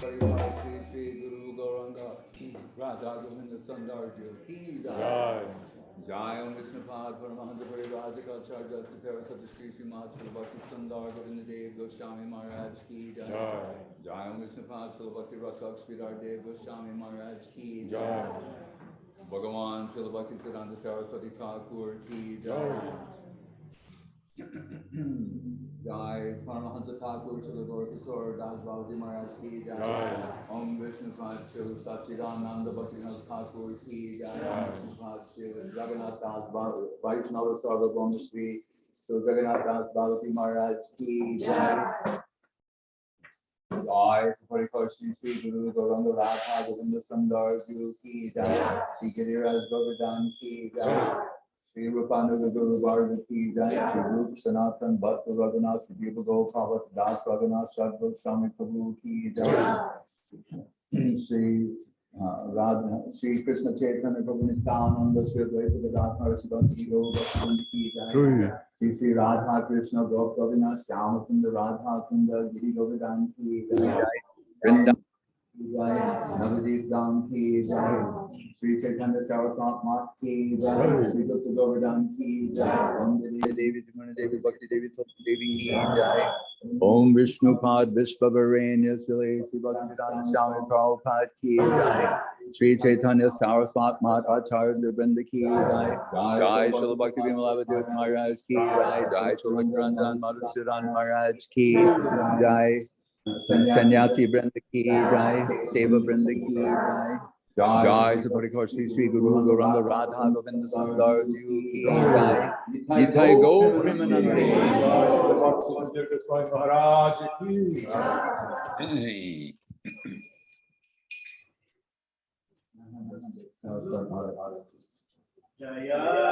Shri Guru Gauranga Radha GovindaSundar Giridhari Jai Om Vishnupad Paramahanta Parivajaka Acharya Satara Satashri Simhasan BhaktiSundar Govindadev Goswami Maharaj Ki Jai Jai Om Vishnupad Bhakti Rakshak Sridhar Goswami Maharaj Ki Jai Bhagavan Srila Bhaktisiddhanta Saraswati Thakur Ki Jai Jai Paramahanta Thakur Srila Gauranga Das Bhavaji Maharaj Ki Jai Om Vishnupad Srila Satchidananda Bhaktivinoda Thakur Ki Jai Om Vishnupad Srila Jagannath Das Vaishnava Sarvabhauma Shri Srila Jagannath Das Bhavaji Maharaj Ki Jai Jai Saparikar Shri Guru Gauranga Radha GovindaSundar Giu Ki Jai Shri Giriraj Govardhan Ki Jai Shri Rupanuga Guru Govardhan Ki Jai Shri Rup Sanatan Bhatta Raghunath Shri Diva Gopal Das Raghunath Shad Goswami Prabhu Ki Jai Shri Radha Shri Krishna Chaitanya Prabhu Nityananda Shri Advaita Gadadhar Saraswati Goswami Ki Jai Shri Radha Krishna Gop Govindam Shyama Kunda Radha Kunda Giri Govardhan Ki Jai Vrindavan Jai Navadip Dham Ki Jai Shri Chaitanya Saraswat Mat Ki Jai Shri Gupta Govardhan Ki Jai Om Devi Dimana Devi Bhakti Devi Topti Devi Ki Jai Om Vishnupad Vishvavarenya Sri Bhaktivedanta Swami Prabhupada Ki Jai Shri Chaitanya Saraswat Mat Acharya Vrinda Ki Jai Jai Srila Bhakti Vimala Avadhut Maharaj Ki Jai Jai Srila Bhaktivedanta Madhusudan Maharaj Ki Jai Sannyasi Vrinda Ki Jai Seva Vrinda Ki Jai Jai Saparikar Sri Guru Gauranga Radha GovindaSundar Jiu Ki Jai Nitai Go Primanande Maharaj Ki Jaya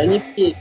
Anything.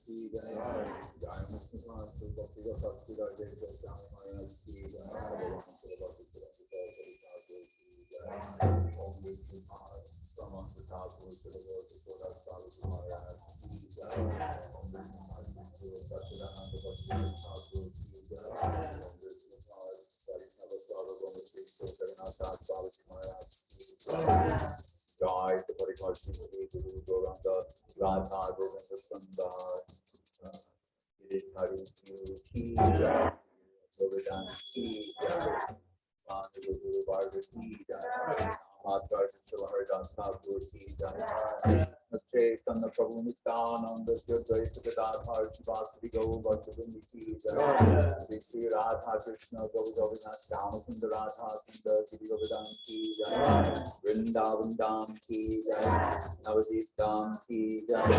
ki jai, Jai Simhasan Bhakti Bhakti Radha Goswami Maharaj ki jai, Bhakti Bhakti Om Vishnu Maharaj, Ramananda Thakur, Siddhartha Maharaj ki jai, Om Vishnu Maharaj, Satchidananda Bhakti Thakur ki jai, Om Vishnu Maharaj, Jagannath Maharaj ki jai. Jai to Parikashni Guru Gauranga Radha GovindaSundar Giridhari Jiu ki jai, Govardhan ki jai, Guru Bhargava ki jai, Madhusudan ki jai. Chaitanya Prabhu Nityananda Sri Advaita Gadadhar Shivasri Gaur Bhaktivinoda ki jai. Sri Radha Krishna Govinda Sundar Radha Giridhari ki jai. Vrindavan Dham ki jai. Avadhut Dham ki jai.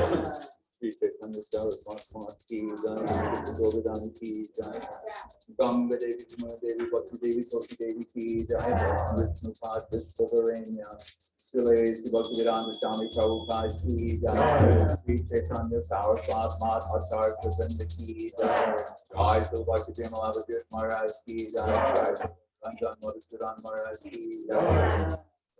Sri Chaitanya Seva ki jai. Govardhan ki jai. Ganga Devi Devi Bhakti Devi Toki Devi ki jai. Vishnu Pad Vishwavaranya Sri Bhaktivedanta Swami Prabhupada ki jai. Sri Chaitanya Saraswat Madhasar Govinda ki jai. Jai Sri Bhakti Avadhut Maharaj ki jai. Jai Madhusudan Maharaj ki jai.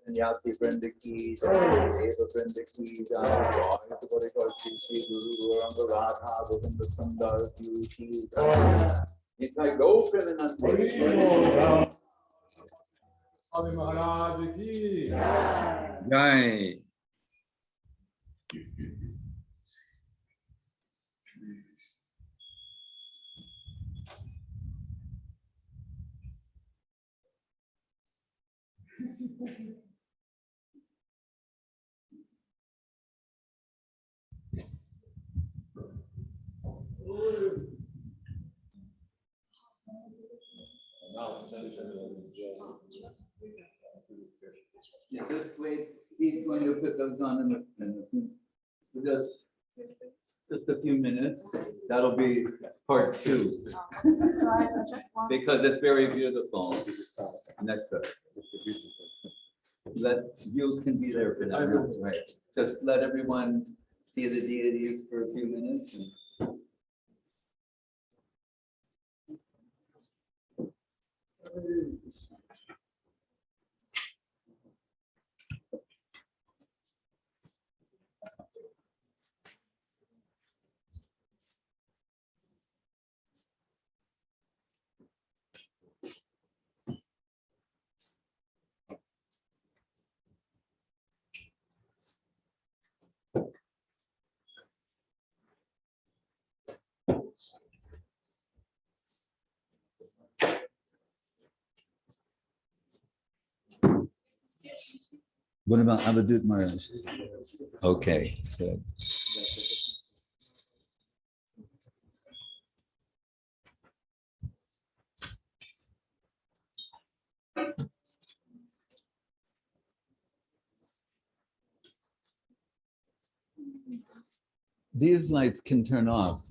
Yasi Vrinda ki jai. Seva Vrinda ki jai. Jai Sri Guru Gauranga Radha GovindaSundar Giu ki jai. Nitai Gopin and unveiling. Swami Maharaj ki Jai. Yeah, just wait. He's going to put those on in just a few minutes. That'll be part 2 because it's very beautiful. Next up, let you can be there for that. Right. Just let everyone see the deities for a few minutes. What about Avadhut Maharaj? Okay, good. These lights can turn off.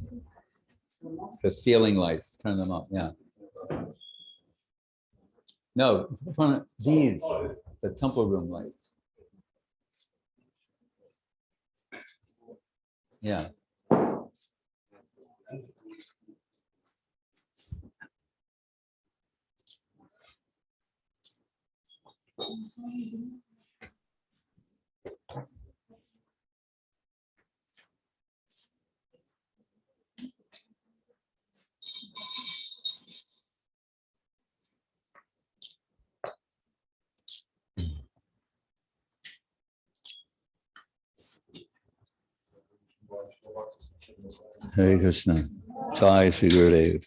The ceiling lights, turn them off, yeah. No, these, the temple room lights. Yeah. Hare Krishna. Jai Sri Gurudev.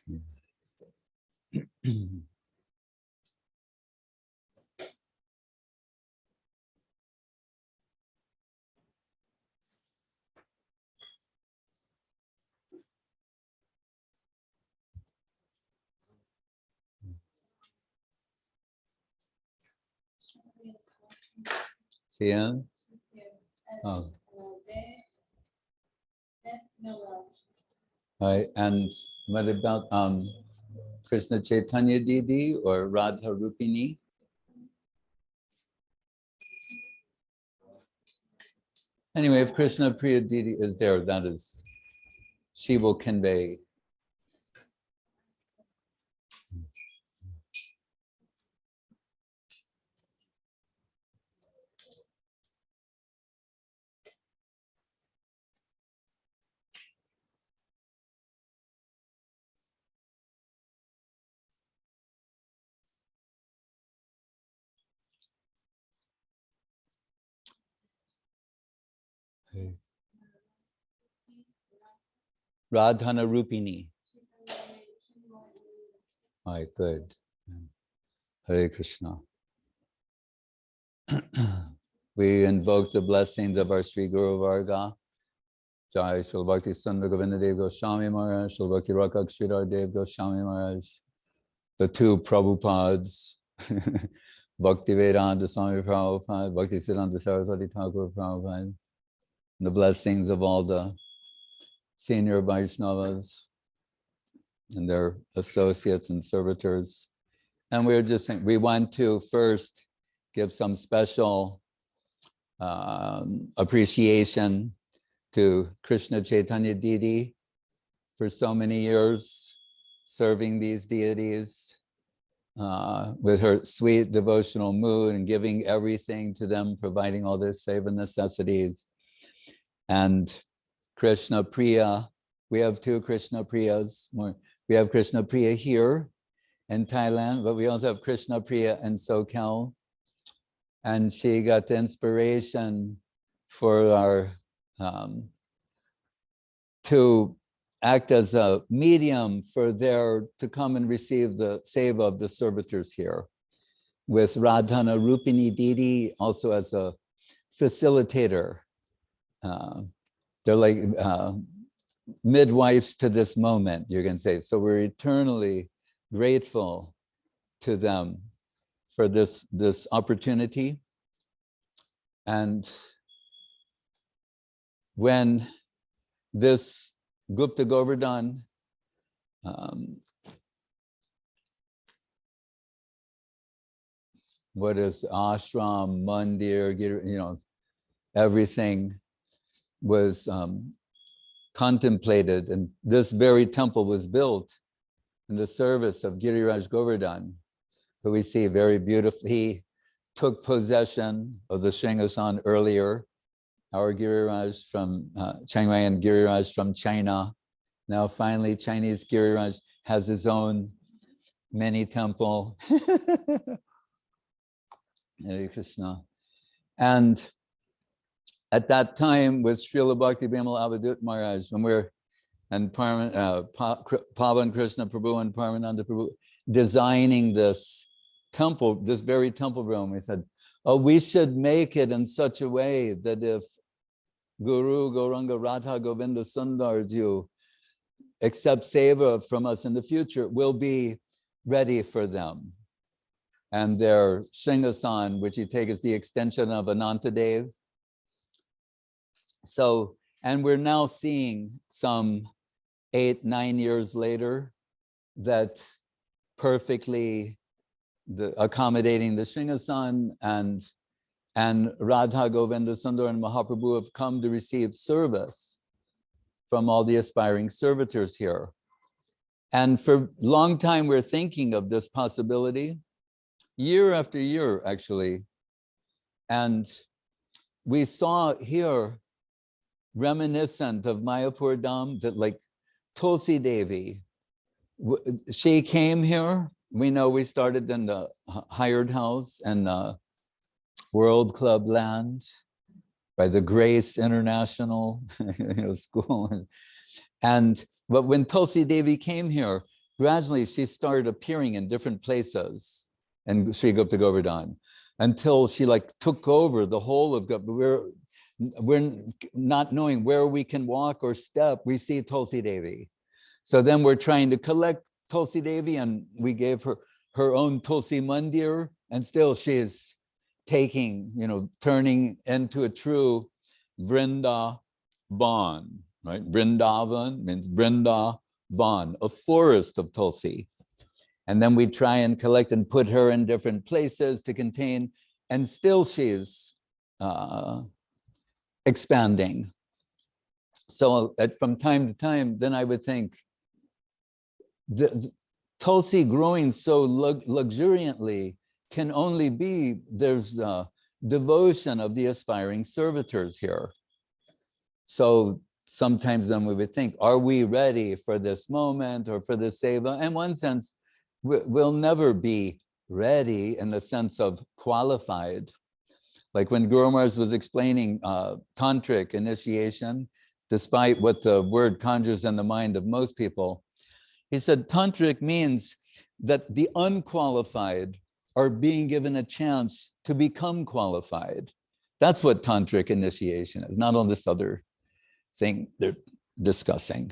See him? Oh. Right, and what about Krishna Chaitanya Didi or Radha Rupini? Anyway, if Krishna Priya Didi is there, that is she will convey. Radhana Rupini. All right, good. Hare Krishna. We invoke the blessings of our Sri Guru Varga. Jai Srila Bhakti Sundar Govindadev Goswami Maharaj, Srila Bhakti Rakha Sridhar Dev Goswami Maharaj, the two Prabhupads, Bhakti Vedanta Swami Prabhupada, Bhakti Siddhanta Saraswati Thakur Prabhupada, the blessings of all the senior Vaishnavas and their associates and servitors. And we're just saying, we want to first give some special appreciation to Krishna Chaitanya Deity for so many years, serving these deities with her sweet devotional mood and giving everything to them, providing all their seva necessities. And Krishna Priya, we have two Krishna Priyas. We have Krishna Priya here in Thailand, but we also have Krishna Priya in SoCal. And she got the inspiration for our to act as a medium for to come and receive the seva of the servitors here, with Radhana Rupini Deity also as a facilitator. They're like midwives to this moment, you can say. So we're eternally grateful to them for this opportunity. And when this Gupta Govardhan what is ashram, mandir, you know, everything was contemplated, and this very temple was built in the service of Giriraj Govardhan, who we see very beautifully. He took possession of the Simhasan earlier, our Giriraj from Chiang Mai and Giriraj from China. Now finally Chinese Giriraj has his own mini temple. Hare Krishna. And at that time with Srila Bhakti Bimal Avadhut Maharaj, when we're and Pavan Krishna Prabhu and Paramananda Prabhu designing this temple, this very temple room, we said, oh, we should make it in such a way that if Guru Gauranga Radha GovindaSundar Jiu accept seva from us in the future, we'll be ready for them. And their Simhasan, which you take as the extension of Anantadev. So, and we're now seeing some 8-9 years later that perfectly accommodating the Simhasan and Radha GovindaSundar and Mahaprabhu have come to receive service from all the aspiring servitors here. And for a long time, we're thinking of this possibility, year after year, actually. And we saw here, reminiscent of Mayapur Dham, that like Tulsi Devi, she came here. We know we started in the hired house and World Club land by the Grace International school. But when Tulsi Devi came here, gradually she started appearing in different places in Sri Gupta Govardhan until she like took over the whole of Gupta. We're not knowing where we can walk or step, we see Tulsi Devi. So then we're trying to collect Tulsi Devi, and we gave her her own Tulsi Mandir, and still she's taking, turning into a true Vrindavan, right? Vrindavan means Vrindavan, a forest of Tulsi. And then we try and collect and put her in different places to contain, and still she's expanding. So from time to time, then I would think, the Tulsi growing so luxuriantly can only be, there's the devotion of the aspiring servitors here. So sometimes then we would think, are we ready for this moment or for this seva? In one sense, we'll never be ready in the sense of qualified. Like when Guru Maharaj was explaining tantric initiation, despite what the word conjures in the mind of most people, he said tantric means that the unqualified are being given a chance to become qualified. That's what tantric initiation is, not all this other thing they're discussing,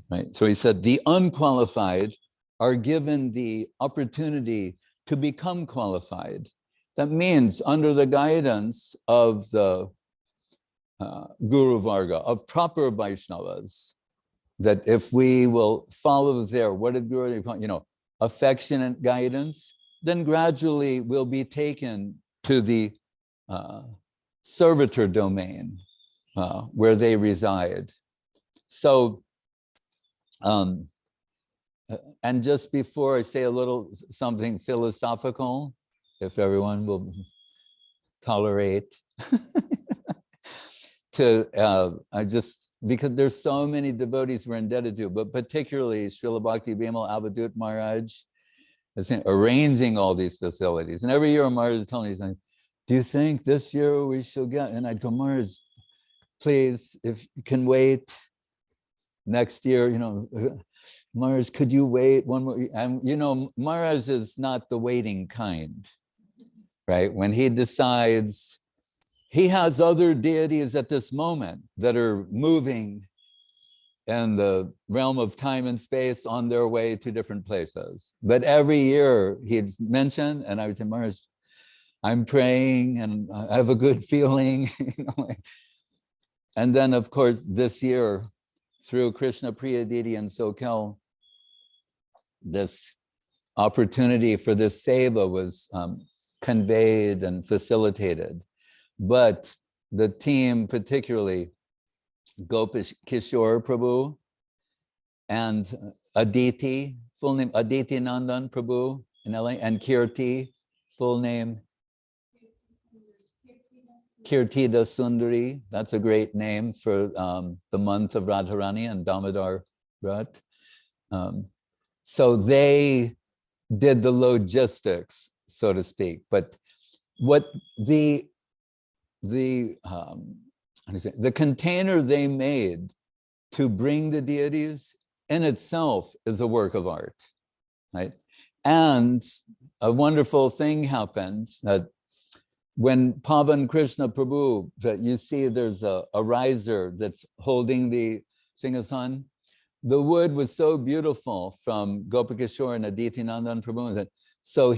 right? So he said the unqualified are given the opportunity to become qualified. That means under the guidance of the Guru Varga, of proper Vaishnavas, that if we will follow their, what did Guru, affectionate guidance, then gradually we'll be taken to the servitor domain where they reside. So, and just before I say a little something philosophical, if everyone will tolerate, because there's so many devotees we're indebted to, but particularly Srila Bhakti Bimal Avadhut Maharaj is arranging all these facilities. And every year Maharaj is telling me, he's like, do you think this year we shall get? And I'd go, Maharaj, please, if you can wait next year, Maharaj, could you wait one more? And Maharaj is not the waiting kind, right? When he decides, he has other deities at this moment that are moving in the realm of time and space on their way to different places. But every year he'd mention, and I would say, Maharaj, I'm praying and I have a good feeling. And then, of course, this year, through Krishna Priya Deity and Sokel, this opportunity for this seva was conveyed and facilitated. But the team, particularly Gopish Kishore Prabhu and Aditi, full name Aditi Nandan Prabhu in LA, and Kirti, full name Kirtida Sundari. That's a great name for the month of Radharani and Damodar Vrat. So they did the logistics, so to speak. But what the container they made to bring the deities in itself is a work of art, right? And a wonderful thing happened that when Pavan Krishna Prabhu, that you see there's a riser that's holding the Simhasan, the wood was so beautiful from Gopikishore and Aditi Nandan Prabhu that so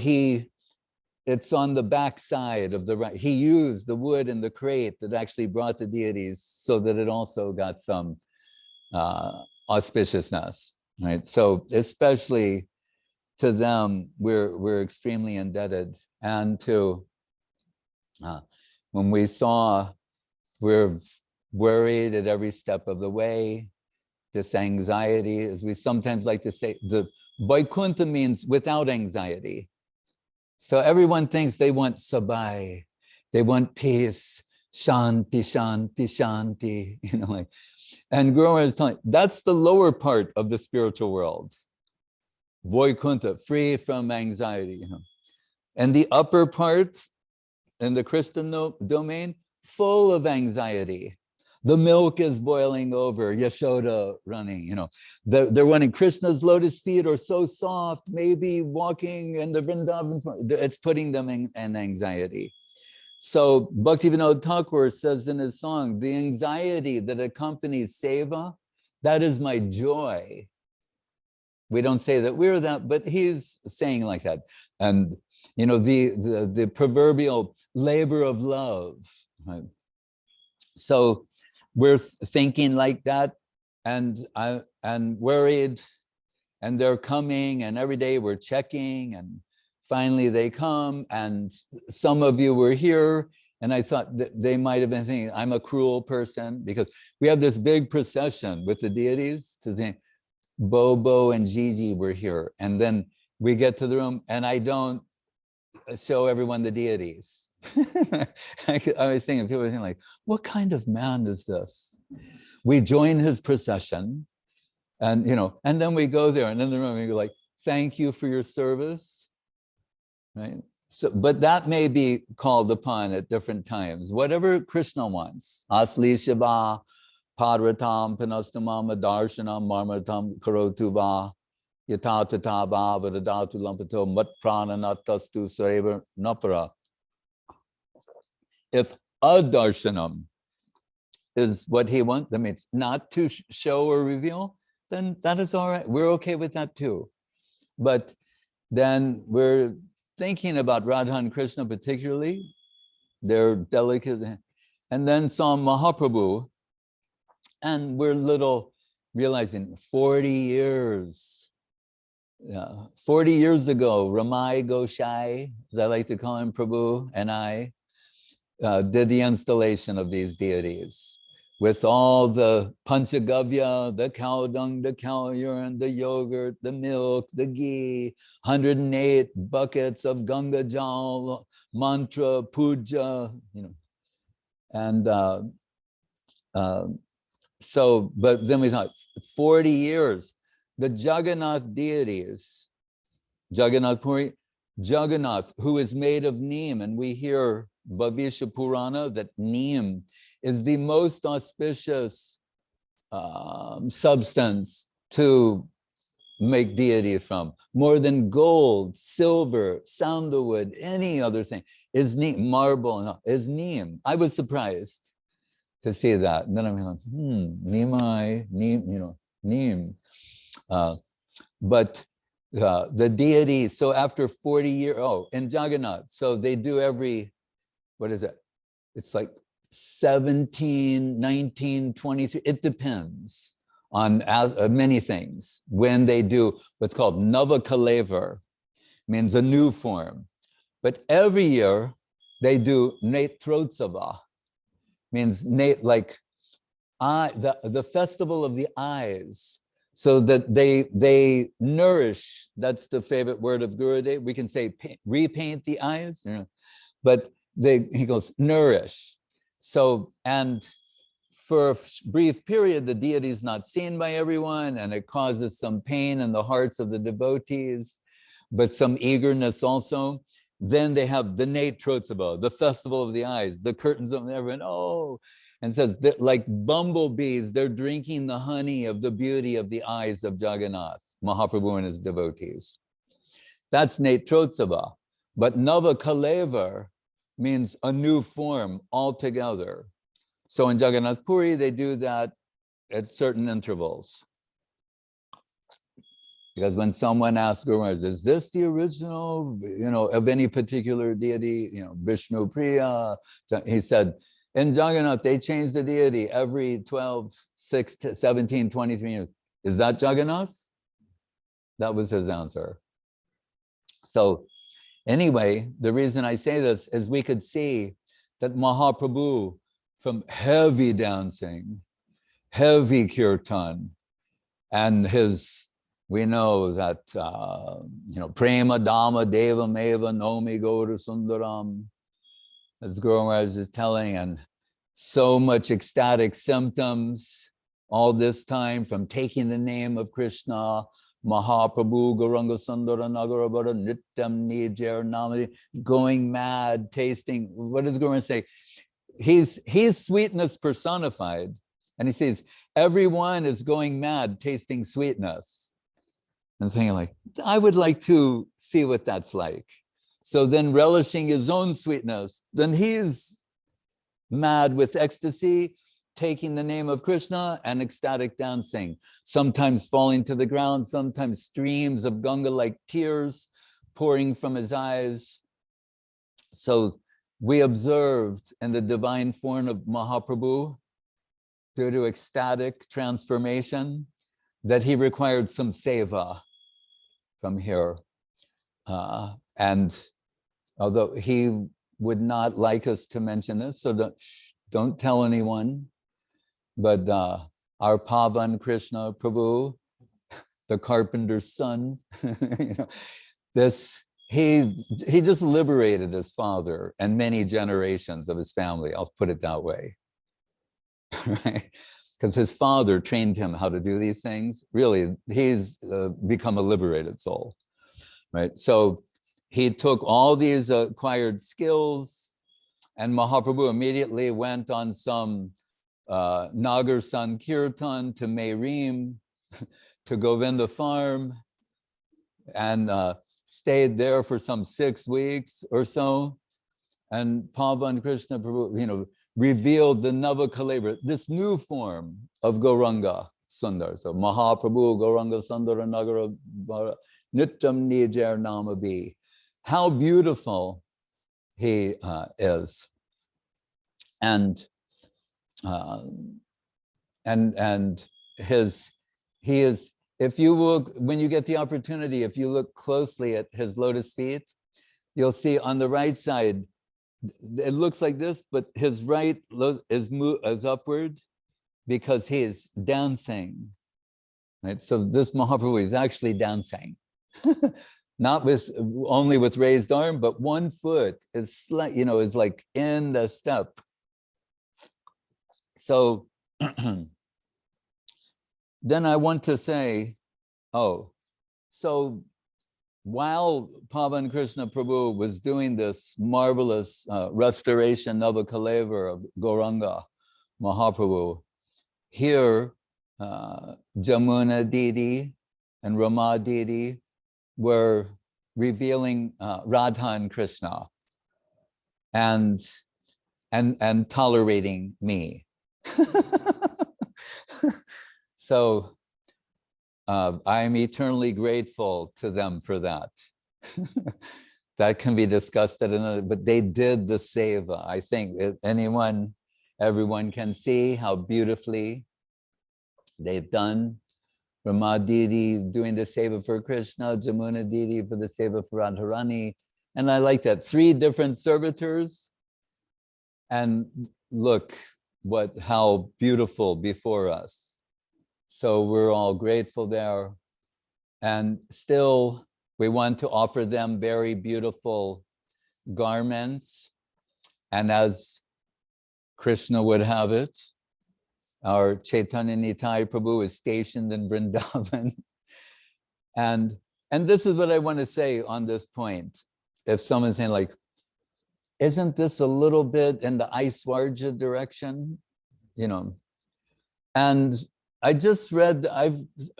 it's on the back side of the right. He used the wood in the crate that actually brought the deities so that it also got some auspiciousness, right? So especially to them, we're extremely indebted. And to when we saw, we're worried at every step of the way, this anxiety, as we sometimes like to say, the Vaikuntha means without anxiety. So everyone thinks they want sabai, they want peace, shanti, shanti, shanti, and Guru Maharaj is telling, that's the lower part of the spiritual world. Vaikuntha, free from anxiety, And the upper part, in the Christian domain, full of anxiety. The milk is boiling over, Yashoda running, They're running. Krishna's lotus feet are so soft, maybe walking in the Vrindavan, it's putting them in anxiety. So Bhaktivinoda Thakur says in his song, the anxiety that accompanies seva, that is my joy. We don't say that we're that, but he's saying like that. And the proverbial labor of love, right? So we're thinking like that, and worried, and they're coming, and every day we're checking, and finally they come, and some of you were here, And I thought that they might have been thinking, I'm a cruel person, because we have this big procession with the deities to think Bobo and Gigi were here. And then we get to the room and I don't show everyone the deities. I was thinking, people were thinking like, what kind of man is this? We join his procession and, and then we go there and in the room we go like, thank you for your service, right? So, but that may be called upon at different times. Whatever Krishna wants. Asli Shiva, Padratam, Panastamam, Darshanam, Marmatam, Karotuva, Yatatata, Vadadatu Lampato, Mat Prananatastu Sareva Napara. If a darshanam is what he wants, that means not to show or reveal, then that is all right. We're okay with that too. But then we're thinking about Radha and Krishna particularly, they're delicate, and then some Mahaprabhu, and we're little realizing 40 years, 40 years ago, Ramai Goshai, as I like to call him, Prabhu, and I did the installation of these deities with all the panchagavya, the cow dung, the cow urine, the yogurt, the milk, the ghee, 108 buckets of Ganga Jal, mantra, puja, and so, but then we thought 40 years, the Jagannath deities, Jagannath Puri, Jagannath, who is made of neem, and we hear Bhavishya Purana that neem is the most auspicious substance to make deity from, more than gold, silver, sandalwood, any other thing, is neem, marble, is neem. I was surprised to see that. And then I'm like, Nimai, neem, neem. But the deity, so after 40 years, in Jagannath, so they do every, what is it? It's like 17, 19, 23, it depends on many things. When they do what's called Navakalevar, means a new form. But every year they do Netrotsava, means like the festival of the eyes, so that they nourish, that's the favorite word of Gurudev. We can say repaint the eyes, but he goes nourish. So, and for a brief period, the deity is not seen by everyone, and it causes some pain in the hearts of the devotees, but some eagerness also. Then they have the Netrotsava, the festival of the eyes, the curtains of everyone, and says that like bumblebees, they're drinking the honey of the beauty of the eyes of Jagannath, Mahaprabhu and his devotees. That's Netrotsava. But Navakalevar means a new form altogether. So in Jagannath Puri, they do that at certain intervals. Because when someone asks Guru Maharaj, is this the original, of any particular deity, Vishnu Priya? He said, in Jagannath, they change the deity every 12, 6, 17, 23 years. Is that Jagannath? That was his answer. So anyway, the reason I say this is we could see that Mahaprabhu, from heavy dancing, heavy kirtan, and we know that, Prema Dhamma Devam Eva Nomi Gaura Sundaram, as Guru Maharaj is telling, and so much ecstatic symptoms all this time from taking the name of Krishna, Mahaprabhu, Gauranga Sundara Nagarabara, Nityam Nijar Namadi, going mad, tasting. What does Guru Maharaj say? He's sweetness personified. And he says, everyone is going mad, tasting sweetness. And thinking like, I would like to see what that's like. So then relishing his own sweetness, then he's mad with ecstasy, taking the name of Krishna and ecstatic dancing, sometimes falling to the ground, sometimes streams of Ganga like tears pouring from his eyes. So we observed in the divine form of Mahaprabhu, due to ecstatic transformation, that he required some seva from here. And although he would not like us to mention this, so don't tell anyone. But our Pavan Krishna Prabhu, the carpenter's son, you know, this he just liberated his father and many generations of his family. I'll put it that way, right? Because his father trained him how to do these things. Really, he's become a liberated soul, right? So he took all these acquired skills, and Mahaprabhu immediately went on some Nagar Sankirtan to Merim, to Govinda farm, and stayed there for some 6 weeks or so. And Pavan Krishna Prabhu, you know, revealed the Navakaleva, this new form of Gauranga Sundar. So Mahaprabhu Gauranga Sundara Nagara Nityam Nijar Namabi. How beautiful he is. And he is, if you look, when you get the opportunity, if you look closely at his lotus feet, you'll see on the right side, it looks like this, but his right is upward because he is dancing, right? So this Mahaprabhu is actually dancing, not with only with raised arm, but one foot is is like in the step. So then I want to say, so while Pavan Krishna Prabhu was doing this marvelous restoration Navakaleva of Gauranga Mahaprabhu, here Jamuna Deity and Rama Deity were revealing Radha and Krishna and tolerating me. So I'm eternally grateful to them for that. That can be discussed at another, but they did the Seva. I think everyone can see how beautifully they've done. Rama Deity doing the Seva for Krishna, Jamuna Deity for the Seva for Radharani. And I like that, 3 different servitors. And look how beautiful before us. So we're all grateful there. And still, we want to offer them very beautiful garments. And as Krishna would have it, our Chaitanya Nitai Prabhu is stationed in Vrindavan. And this is what I want to say on this point. If someone's saying like, isn't this a little bit in the Aishwarya direction? You know, and I've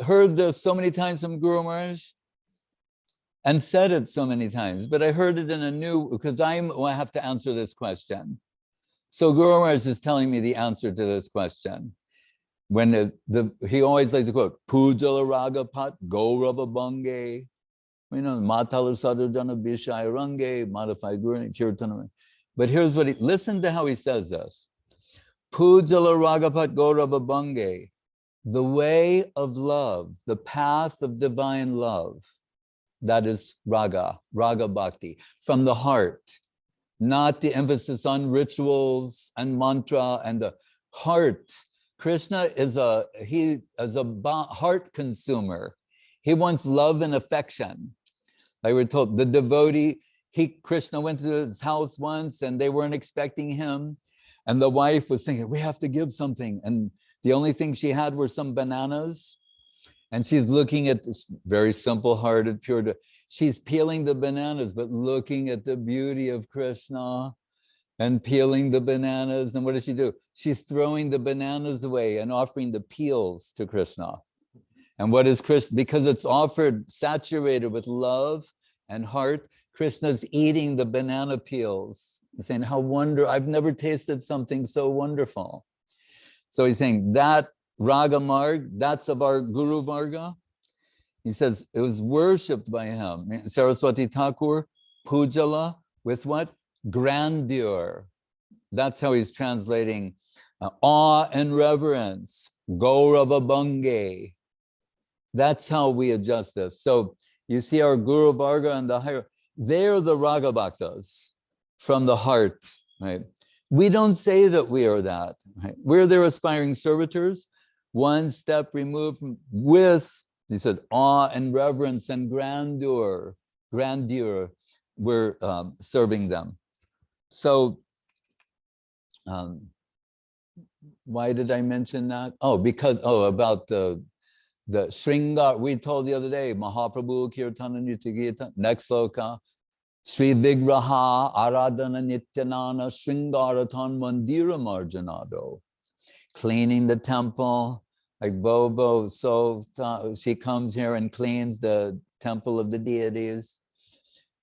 heard this so many times from Guru Maharaj and said it so many times, but I heard it in a new, because I have to answer this question. So Guru Maharaj is telling me the answer to this question. When he always likes to quote, Pujala Raga Pat Gaurava Bange, Matala Sadhujana Bishai Range, modified Guru Kirtana. But here's listen to how he says this. Pujala Ragapat Gaurava Bange, the way of love, the path of divine love, that is Raga Bhakti, from the heart, not the emphasis on rituals and mantra and the heart. Krishna is a heart consumer. He wants love and affection. Like we're told, the devotee, Krishna went to his house once and they weren't expecting him. And the wife was thinking, we have to give something. And the only thing she had were some bananas. And she's looking at this very simple-hearted, pure, she's peeling the bananas, but looking at the beauty of Krishna and peeling the bananas. And what does she do? She's throwing the bananas away and offering the peels to Krishna. And what is Krishna? Because it's offered saturated with love and heart, Krishna's eating the banana peels, saying, how I've never tasted something so wonderful. So he's saying that Raga Marg, that's of our Guru Varga. He says it was worshipped by him. Saraswati Thakur, Pujala, with what? Grandeur. That's how he's translating awe and reverence, Gaurava Bange. That's how we adjust this. So you see our Guru Varga and the higher, they're the Raga Bhaktas. from the heart, right? We don't say that we are that, right? We're their aspiring servitors, one step removed with, he said, awe and reverence and grandeur, we're serving them. So, why did I mention that? Oh, because, about the Shringar, we told the other day, Mahaprabhu Kirtana Nitya next sloka, Sri Vigraha Aradhana Nityanana Shringaratan Mandira Marjanado. Cleaning the temple, like Bobo, so she comes here and cleans the temple of the deities.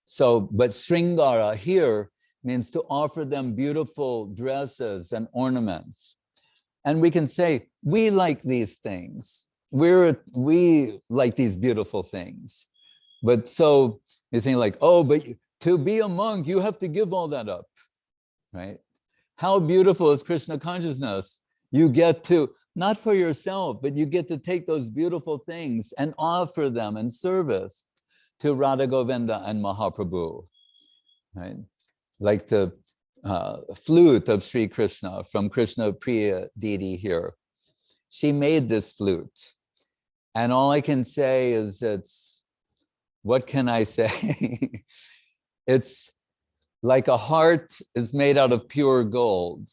So, but Shringara here means to offer them beautiful dresses and ornaments. And we can say, we like these things. We like these beautiful things. But so you think like, oh, but to be a monk, you have to give all that up, right? How beautiful is Krishna consciousness? You get to, not for yourself, but you get to take those beautiful things and offer them in service to Radha Govinda and Mahaprabhu, right? Like the flute of Sri Krishna from Krishna Priya deity here. She made this flute. And all I can say is what can I say? It's like a heart is made out of pure gold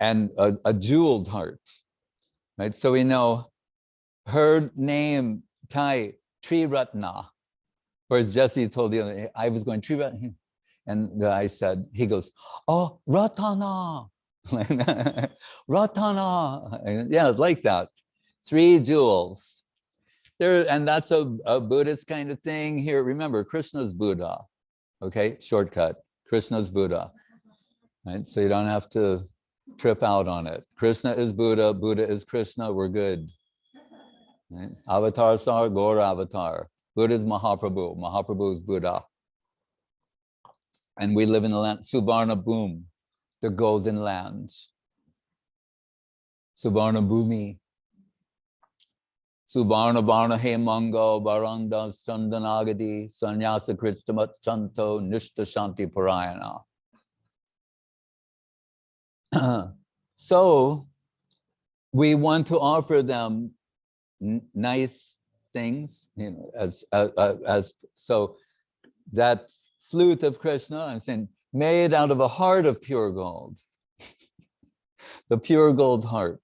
and a jeweled heart, right? So we know her name, Thai, Triratna, whereas Jesse told the other, I was going Triratna. And I said, he goes, oh, Ratana, Ratana. Yeah, like that. 3 jewels. There, and that's a Buddhist kind of thing here. Remember, Krishna's Buddha. Okay, shortcut. Krishna's Buddha. Right? So you don't have to trip out on it. Krishna is Buddha, Buddha is Krishna, we're good. Right? Avatar Sar, Gaur Avatar. Buddha is Mahaprabhu, Mahaprabhu is Buddha. And we live in the land, Suvarna Bhumi, the golden lands. Suvarna Bhumi. Suvarna Varna Hemango, Baranda Sandanagadi, Sanyasa Krishtamat Chanto, Nishta Shanti Parayana. So we want to offer them nice things, you know, as so that flute of Krishna, I'm saying, made out of a heart of pure gold, the pure gold heart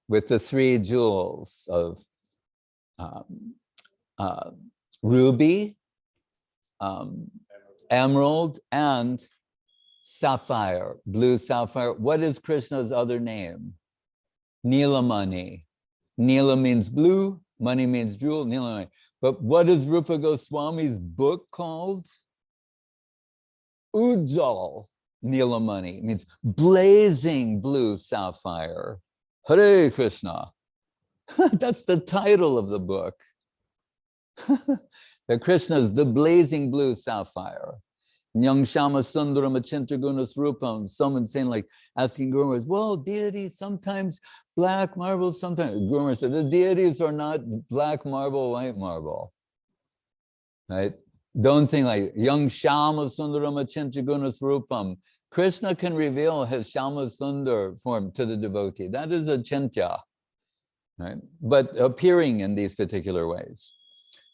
with the 3 jewels of ruby, emerald, and sapphire, blue sapphire. What is Krishna's other name? Nilamani. Nila means blue, money means jewel, Nilamani. But what is Rupa Goswami's book called? Ujjal Nilamani, means blazing blue sapphire. Hare Krishna. That's the title of the book. The Krishna is the blazing blue sapphire. Nyang Shama Sundaram Achinta Gunas Rupam. Someone saying, like, asking Gurus, well, deities, sometimes black marble, sometimes. Gurus said, the deities are not black marble, white marble. Right? Don't think like Yang Shama Sundaram Achinta Gunas Rupam. Krishna can reveal his Shama Sundar form to the devotee. That is a chintya, right? But appearing in these particular ways.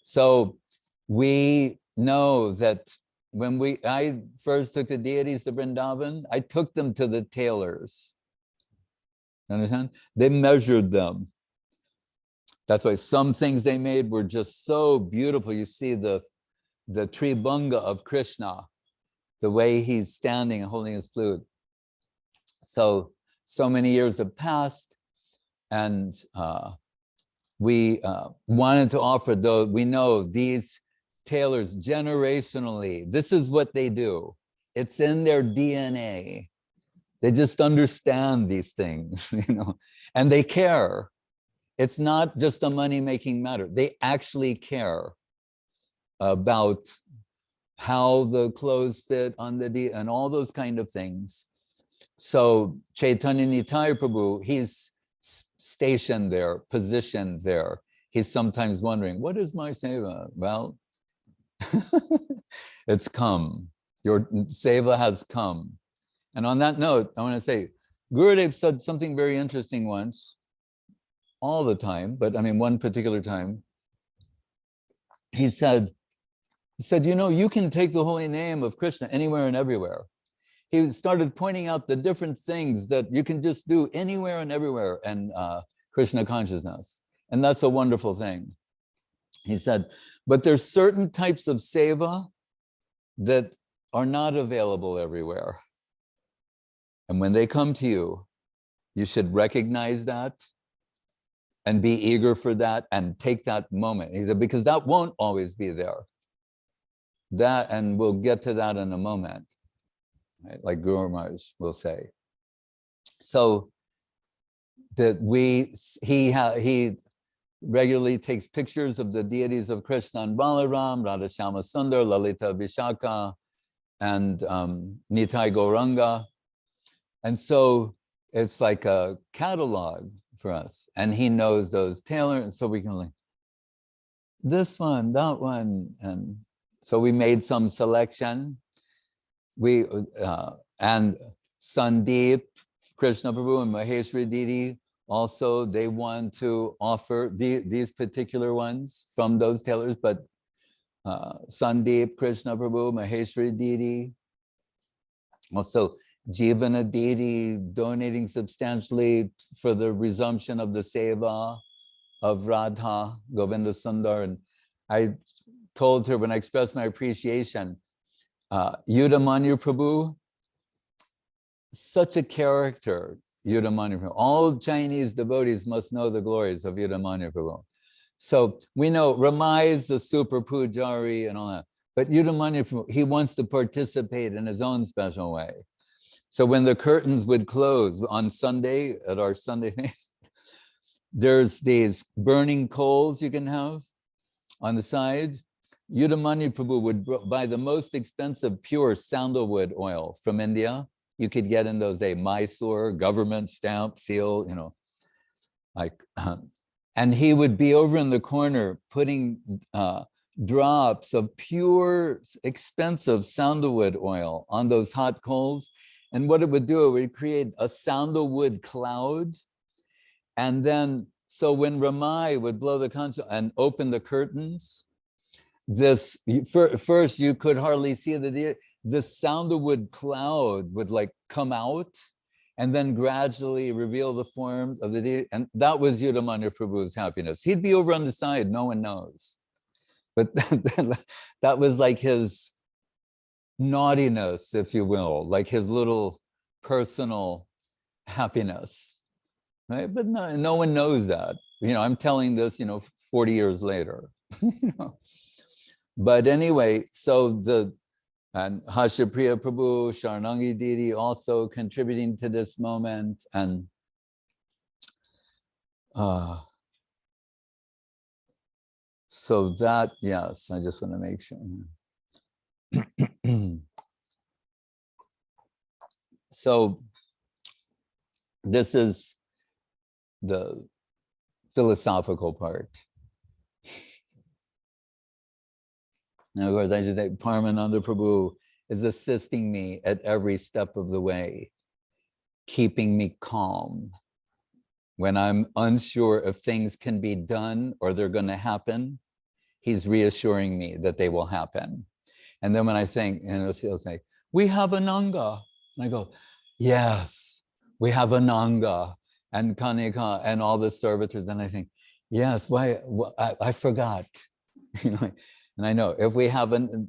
So we know that when I first took the deities to Vrindavan, I took them to the tailors. Understand? They measured them. That's why some things they made were just so beautiful. You see the Tribhanga of Krishna, the way he's standing and holding his flute. So many years have passed, and we wanted to offer, though we know these tailors generationally, this is what they do. It's in their DNA. They just understand these things, you know, and they care. It's not just a money-making matter. They actually care about how the clothes fit on the and all those kind of things. So Chaitanya Nitai Prabhu, he's stationed there, positioned there. He's sometimes wondering, what is my seva? Well, it's come. Your seva has come. And on that note, I want to say, Gurudev said something very interesting once, all the time, but I mean, one particular time. He said, you know, you can take the holy name of Krishna anywhere and everywhere. He started pointing out the different things that you can just do anywhere and everywhere in Krishna consciousness. And that's a wonderful thing. He said, but there's certain types of seva that are not available everywhere. And when they come to you, you should recognize that and be eager for that and take that moment. He said, because that won't always be there. That, and we'll get to that in a moment, right? Like Guru Maharaj will say. So that he regularly takes pictures of the deities of Krishna and Balaram, Radha Sundar, Lalita Vishaka, and Nitai Gauranga. And so it's like a catalog for us. And he knows those tailored, and so we can like, this one, that one. And so we made some selection. We, and Sandeep, Krishna Prabhu and Maheshwari Deity, also, they want to offer these particular ones from those tailors, but Sandeep, Krishna Prabhu, Maheshwari Deity, also Jivana Deity donating substantially for the resumption of the Seva of Radha GovindaSundar. And I told her when I expressed my appreciation, Yudamanyu Prabhu, such a character, Yudamanyu Prabhu. All Chinese devotees must know the glories of Yudamanyu Prabhu. So we know Ramai is the super pujari and all that, but Yudamanyu Prabhu, he wants to participate in his own special way. So when the curtains would close on Sunday, at our Sunday things, there's these burning coals you can have on the side. Yudamanyu Prabhu would buy the most expensive pure sandalwood oil from India. You could get in those days, Mysore, government stamp, seal, you know, like, and he would be over in the corner putting drops of pure, expensive sandalwood oil on those hot coals. And what it would do, it would create a sandalwood cloud. And then, so when Ramai would blow the console and open the curtains, this, first you could hardly see this sandalwood cloud would like come out and then gradually reveal the form of the deity. And that was Yudamanyu Prabhu's happiness. He'd be over on the side, no one knows. But that was like his naughtiness, if you will, like his little personal happiness, right? But no one knows that. You know, I'm telling this, 40 years later, But anyway, so and Hashapriya Prabhu, Sharanangi Deity also contributing to this moment. And so that, yes, I just want to make sure. So this is the philosophical part. In other words, I just say Paramananda Prabhu is assisting me at every step of the way, keeping me calm. When I'm unsure if things can be done or they're going to happen, he's reassuring me that they will happen. And then when I think, he'll say, we have Ananga. And I go, yes, we have Ananga and Kanika and all the servitors. And I think, yes, why I forgot. And I know if we have an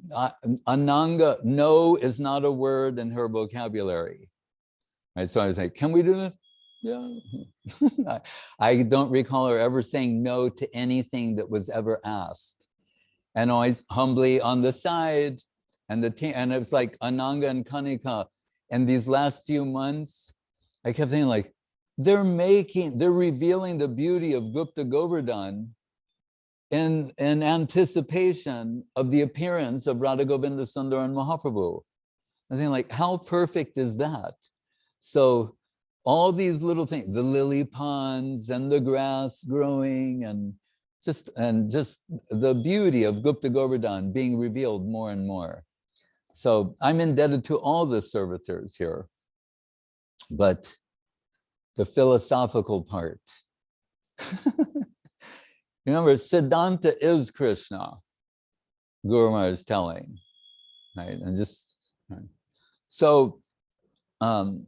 Ananga, no is not a word in her vocabulary. Right? So I was like, can we do this? Yeah. I don't recall her ever saying no to anything that was ever asked. And always humbly on the side. And it's like Ananga and Kanika. And these last few months, I kept thinking like, they're revealing the beauty of Gupta Govardhan in anticipation of the appearance of Radha GovindaSundar and Mahaprabhu. I was thinking like, how perfect is that? So all these little things, the lily ponds and the grass growing and just the beauty of Gupta Govardhan being revealed more and more. So I'm indebted to all the servitors here, but the philosophical part. Remember, Siddhanta is Krishna, Guru Maharaj is telling, right? And just, right. So, and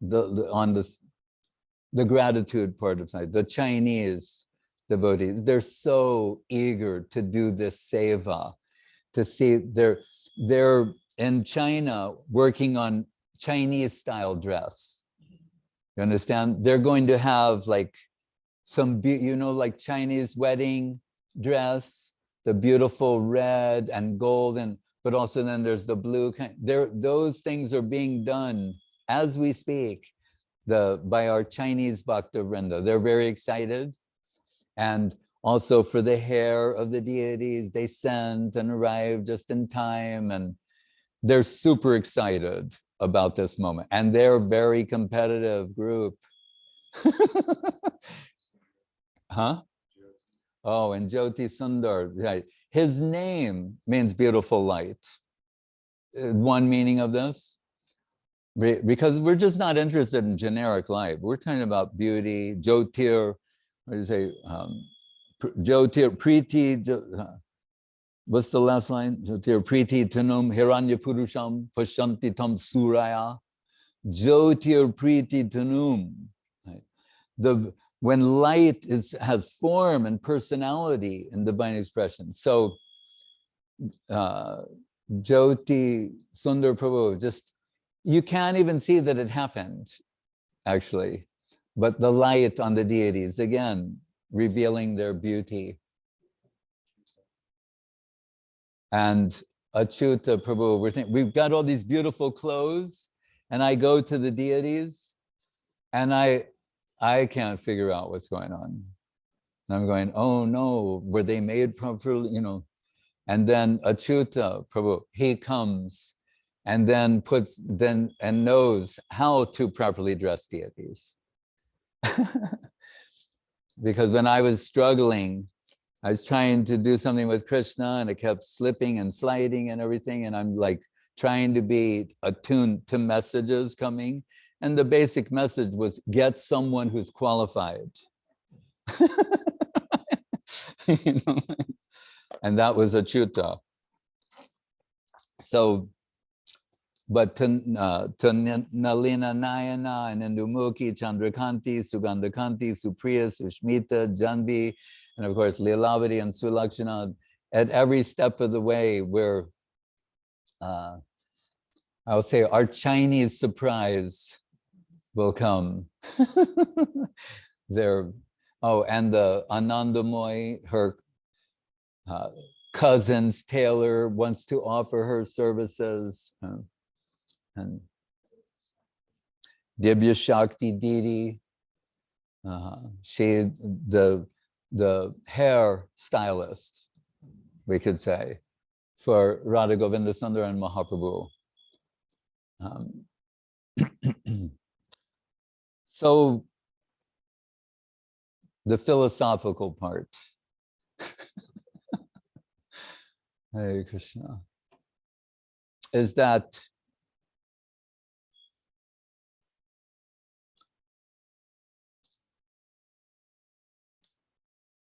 the gratitude part of tonight, the Chinese devotees, they're so eager to do this seva, to see they're in China working on Chinese style dress. You understand? They're going to have like some, like Chinese wedding dress, the beautiful red and gold, but also then there's the blue kind. Those things are being done as we speak by our Chinese Bhakta Vrinda. They're very excited. And also for the hair of the deities, they sent and arrived just in time. And they're super excited about this moment. And they're a very competitive group. Huh? Oh, and Jyoti Sundar, right. His name means beautiful light. One meaning of this, because we're just not interested in generic light. We're talking about beauty, Jyotir, what do you say? Jyotir, Priti, what's the last line? Jyotir, Priti, Tanum, Hiranya Purusham, Pashanti Tam Suraya, Jyotir, Priti, Tanum. Right. When light has form and personality in divine expression. So, Jyoti Sundar Prabhu, just, you can't even see that it happened, actually. But the light on the deities, again, revealing their beauty. And Achyuta Prabhu, we've got all these beautiful clothes, and I go to the deities, and I can't figure out what's going on. And I'm going, oh no, were they made properly, And then Achyuta Prabhu, he comes and then knows how to properly dress deities. Because when I was struggling, I was trying to do something with Krishna and it kept slipping and sliding and everything. And I'm like trying to be attuned to messages coming. And the basic message was, get someone who's qualified. And that was Achyuta. So, but to Nalina Nayana and Indumukhi, Chandrakanti, Sugandakanti, Supriya, Sushmita, Janvi, and of course Lilavati and Sulakshana, at every step of the way where I'll say our Chinese surprise will come. And the Anandamoy, her cousin's tailor, wants to offer her services. And Dibya Shakti Didi, she, the hair stylist, we could say, for Radha GovindaSundar and Mahaprabhu. So the philosophical part. Hare Krishna. Is that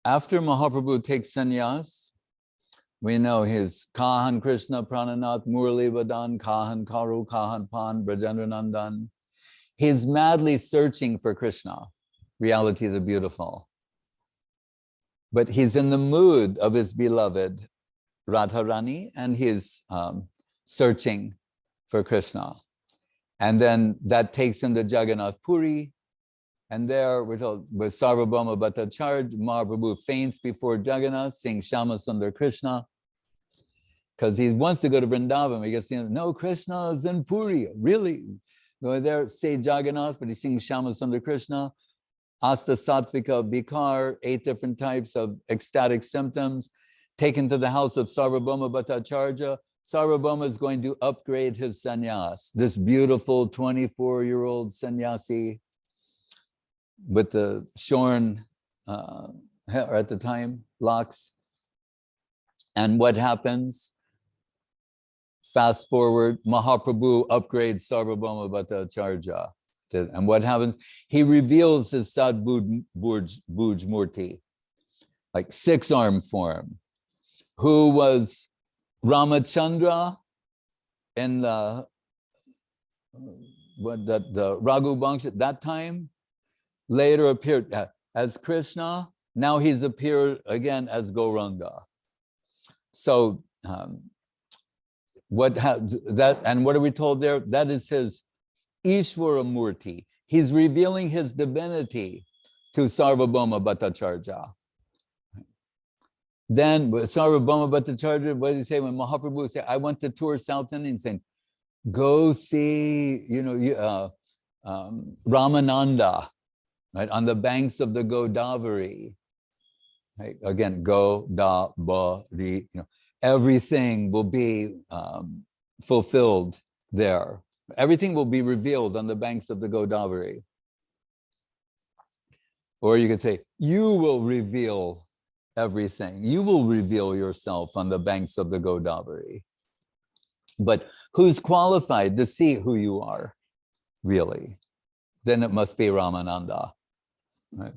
after Mahaprabhu takes sannyas, we know his Kahan Krishna Prananath Murli Vadan, Kahan Karu, Kahan Pan, Brajendra Nandan. He's madly searching for Krishna, reality the beautiful. But he's in the mood of his beloved Radharani, and he's searching for Krishna. And then that takes him to Jagannath Puri. And there we're told with Sarvabhauma Bhattacharya, Mahaprabhu faints before Jagannath, saying Shama Sundar Krishna. Because he wants to go to Vrindavan. He gets, no, Krishna is in Puri. Really? Go there, say Jagannath, but he sings Shama Sundar Krishna. Asta Sattvika Bikar, 8 different types of ecstatic symptoms. Taken to the house of Sarvabhauma Bhattacharya. Sarvabhauma is going to upgrade his sannyas. This beautiful 24-year-old sannyasi with the shorn hair at the time, locks. And what happens? Fast forward, Mahaprabhu upgrades Sarvabhauma Bhattacharya. And what happens? He reveals his Sadbhuj Murti, like 6-arm form, who was Ramachandra in the Raghu Bansha at that time, later appeared as Krishna. Now he's appeared again as Gauranga. So what are we told there? That is his Ishvara Murti. He's revealing his divinity to Sarvabhauma Bhattacharya. Then Sarvabhauma Bhattacharya, what did he say when Mahaprabhu said, I went to tour South India, saying, go see, Ramananda, right, on the banks of the Godavari. Right? Again, Godavari, everything will be fulfilled there. Everything will be revealed on the banks of the Godavari. Or you could say, you will reveal everything. You will reveal yourself on the banks of the Godavari. But who's qualified to see who you are, really? Then it must be Ramananda. Right?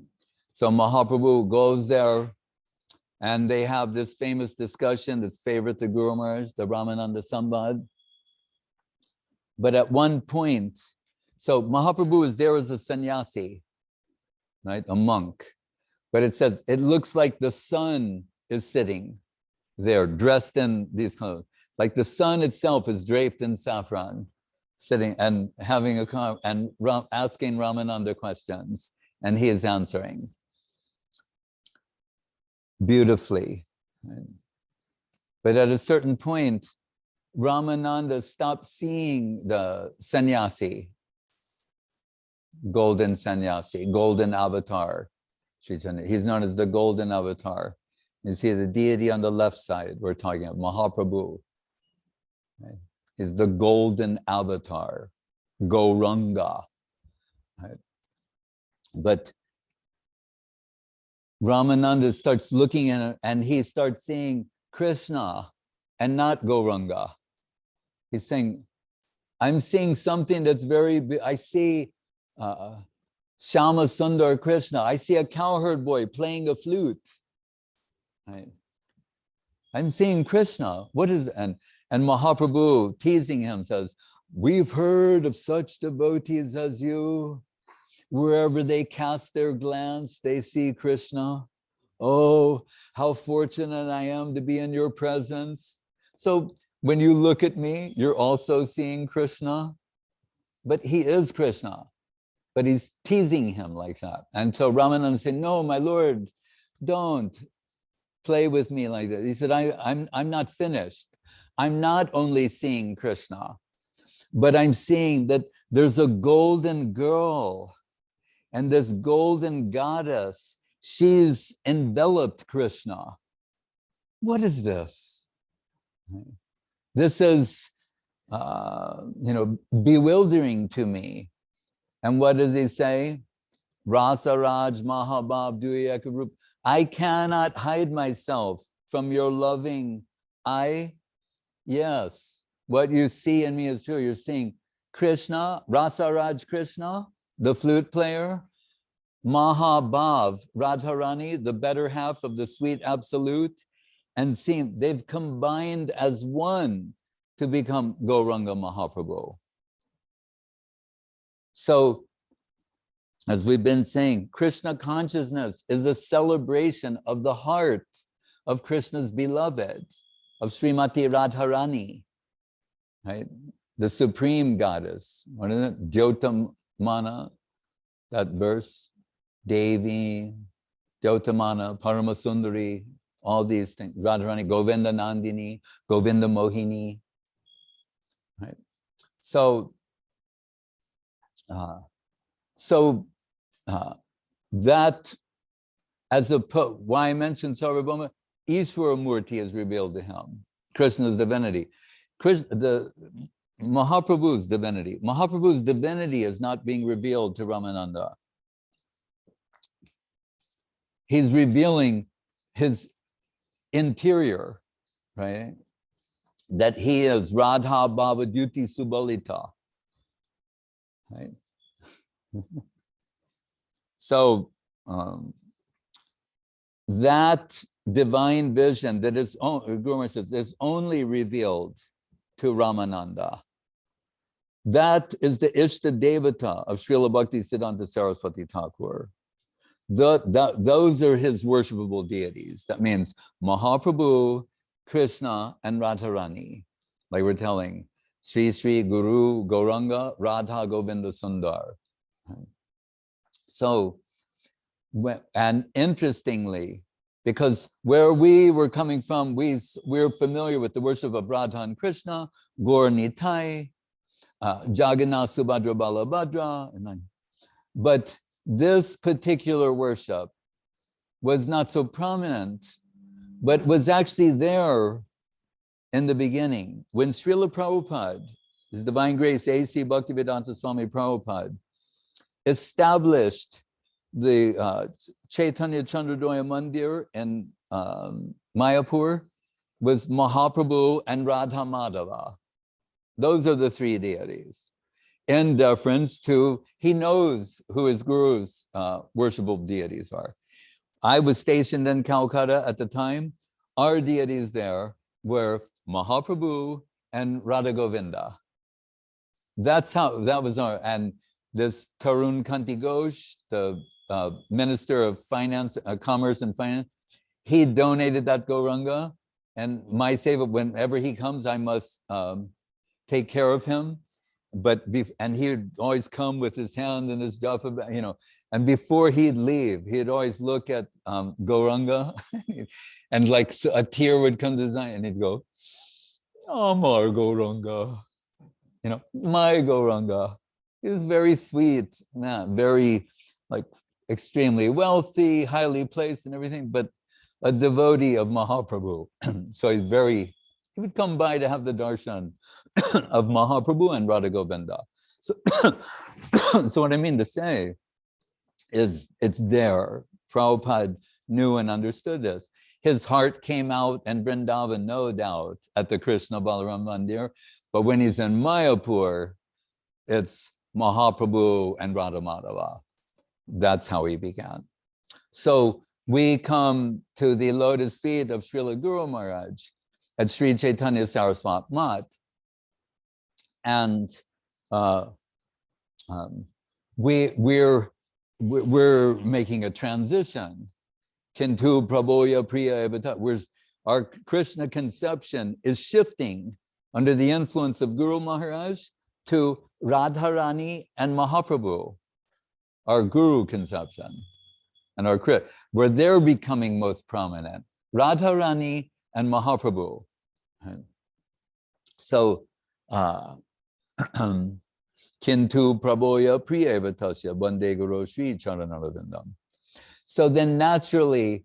So Mahaprabhu goes there, and they have this famous discussion that's favorite to Guru Maharaj, the Ramananda Sambad. But at one point, so Mahaprabhu is there as a sannyasi, right, a monk. But it says, it looks like the sun is sitting there, dressed in these clothes. Like the sun itself is draped in saffron, sitting and having asking Ramananda questions, and he is answering beautifully. But at a certain point, Ramananda stopped seeing the sannyasi, golden sannyasi, golden avatar. He's known as the golden avatar. You see the deity on the left side, we're talking about Mahaprabhu. Right? Is the golden avatar, Gauranga. Right? But Ramananda starts looking at it, and he starts seeing Krishna and not Gauranga. He's saying, I'm seeing something that's I see Shama Sundar Krishna. I see a cowherd boy playing a flute. Right? I'm seeing Krishna. What is, and Mahaprabhu, teasing him, says, we've heard of such devotees as you. Wherever they cast their glance, they see Krishna. Oh, how fortunate I am to be in your presence. So when you look at me, you're also seeing Krishna. But he is Krishna. But he's teasing him like that. And so Ramananda said, no, my Lord, don't play with me like that. He said, I'm not finished. I'm not only seeing Krishna, but I'm seeing that there's a golden girl, and this golden goddess, she's enveloped Krishna. What is this? This is, bewildering to me. And what does he say? Rasa Raj Mahabhav Duyakarup. I cannot hide myself from your loving eye. Yes, what you see in me is true. You're seeing Krishna, Rasa Raj Krishna, the flute player, Mahabhav, Radharani, the better half of the sweet absolute, and seeing they've combined as one to become Gauranga Mahaprabhu. So, as we've been saying, Krishna consciousness is a celebration of the heart of Krishna's beloved, of Srimati Radharani, right? The supreme goddess. What is it? Dyotamana, that verse, Devi, Dyotamana, Paramasundari, all these things. Radharani, Govinda Nandini, Govinda Mohini, right? So, that as a why I mentioned Sarvabhauma, Ishvara Murti is revealed to him, Krishna's divinity. The Mahaprabhu's divinity. Mahaprabhu's divinity is not being revealed to Ramananda. He's revealing his interior, right? That he is Radha Bhavaduti Subalita, right? So that divine vision that is, Guru Maharaj says, is only revealed to Ramananda. That is the Ishta Devata of Srila Bhakti Siddhanta Saraswati Thakur. Those are his worshipable deities. That means Mahaprabhu, Krishna, and Radharani. Like we're telling, Sri Sri Guru Gauranga Radha GovindaSundar. So, and interestingly, because where we were coming from, we're familiar with the worship of Radha and Krishna, Gaur Nitai, Jagannath Subhadra Balabhadra, but this particular worship was not so prominent, but was actually there in the beginning. When Srila Prabhupada, His Divine Grace A.C. Bhaktivedanta Swami Prabhupada, established the Chaitanya Chandradoya Mandir in Mayapur, was Mahaprabhu and Radha Madhava. Those are the three deities. In deference to, he knows who his guru's worshipable deities are. I was stationed in Calcutta at the time. Our deities there were Mahaprabhu and Radha Govinda. That's how, that was our, and this Tarun Kanti Ghosh, the Minister of Finance, Commerce and Finance, he donated that Gauranga, and my seva, whenever he comes, I must take care of him. And he would always come with his hand in his japa, you know, and before he'd leave, he'd always look at Gauranga, and like so a tear would come to his eye, and he'd go, Amar Gauranga, you know, my Gauranga. He was very sweet, man, very like extremely wealthy, highly placed and everything, but a devotee of Mahaprabhu. So he's very, he would come by to have the darshan of Mahaprabhu and Radha Govinda. So, so what I mean to say is it's there. Prabhupada knew and understood this. His heart came out in Vrindavan, no doubt, at the Krishna Balaram Mandir. But when he's in Mayapur, it's Mahaprabhu and Radha Madhava. That's how he began. So we come to the lotus feet of Srila Guru Maharaj at Sri Chaitanya Saraswat Mat. And we're making a transition. Kintu Prabhoya Priya Evata, where our Krishna conception is shifting under the influence of Guru Maharaj to Radharani and Mahaprabhu, our Guru conception, and our where they're becoming most prominent, Radharani and Mahaprabhu. So, Kintu Prabhoya Priya Evatasya Bande Guru Sri Charanavindam. So then naturally,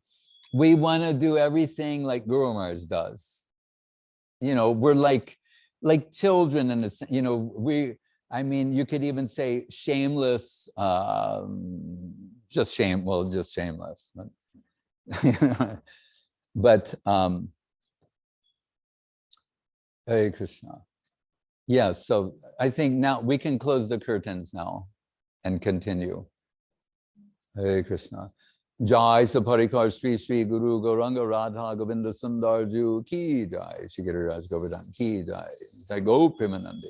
we want to do everything like Guru Maharaj does. You know, we're like children in a sense, you know, I mean, you could even say shameless, just shameless. But Hare Krishna. Yeah, so I think now we can close the curtains now and continue. Hare Krishna. Jai Saparikar Sri Sri Guru Gauranga Radha GovindaSundar Jiu Ki Jai. Shri Giriraj Govardhan Ki Jai. Jai Go Premanande.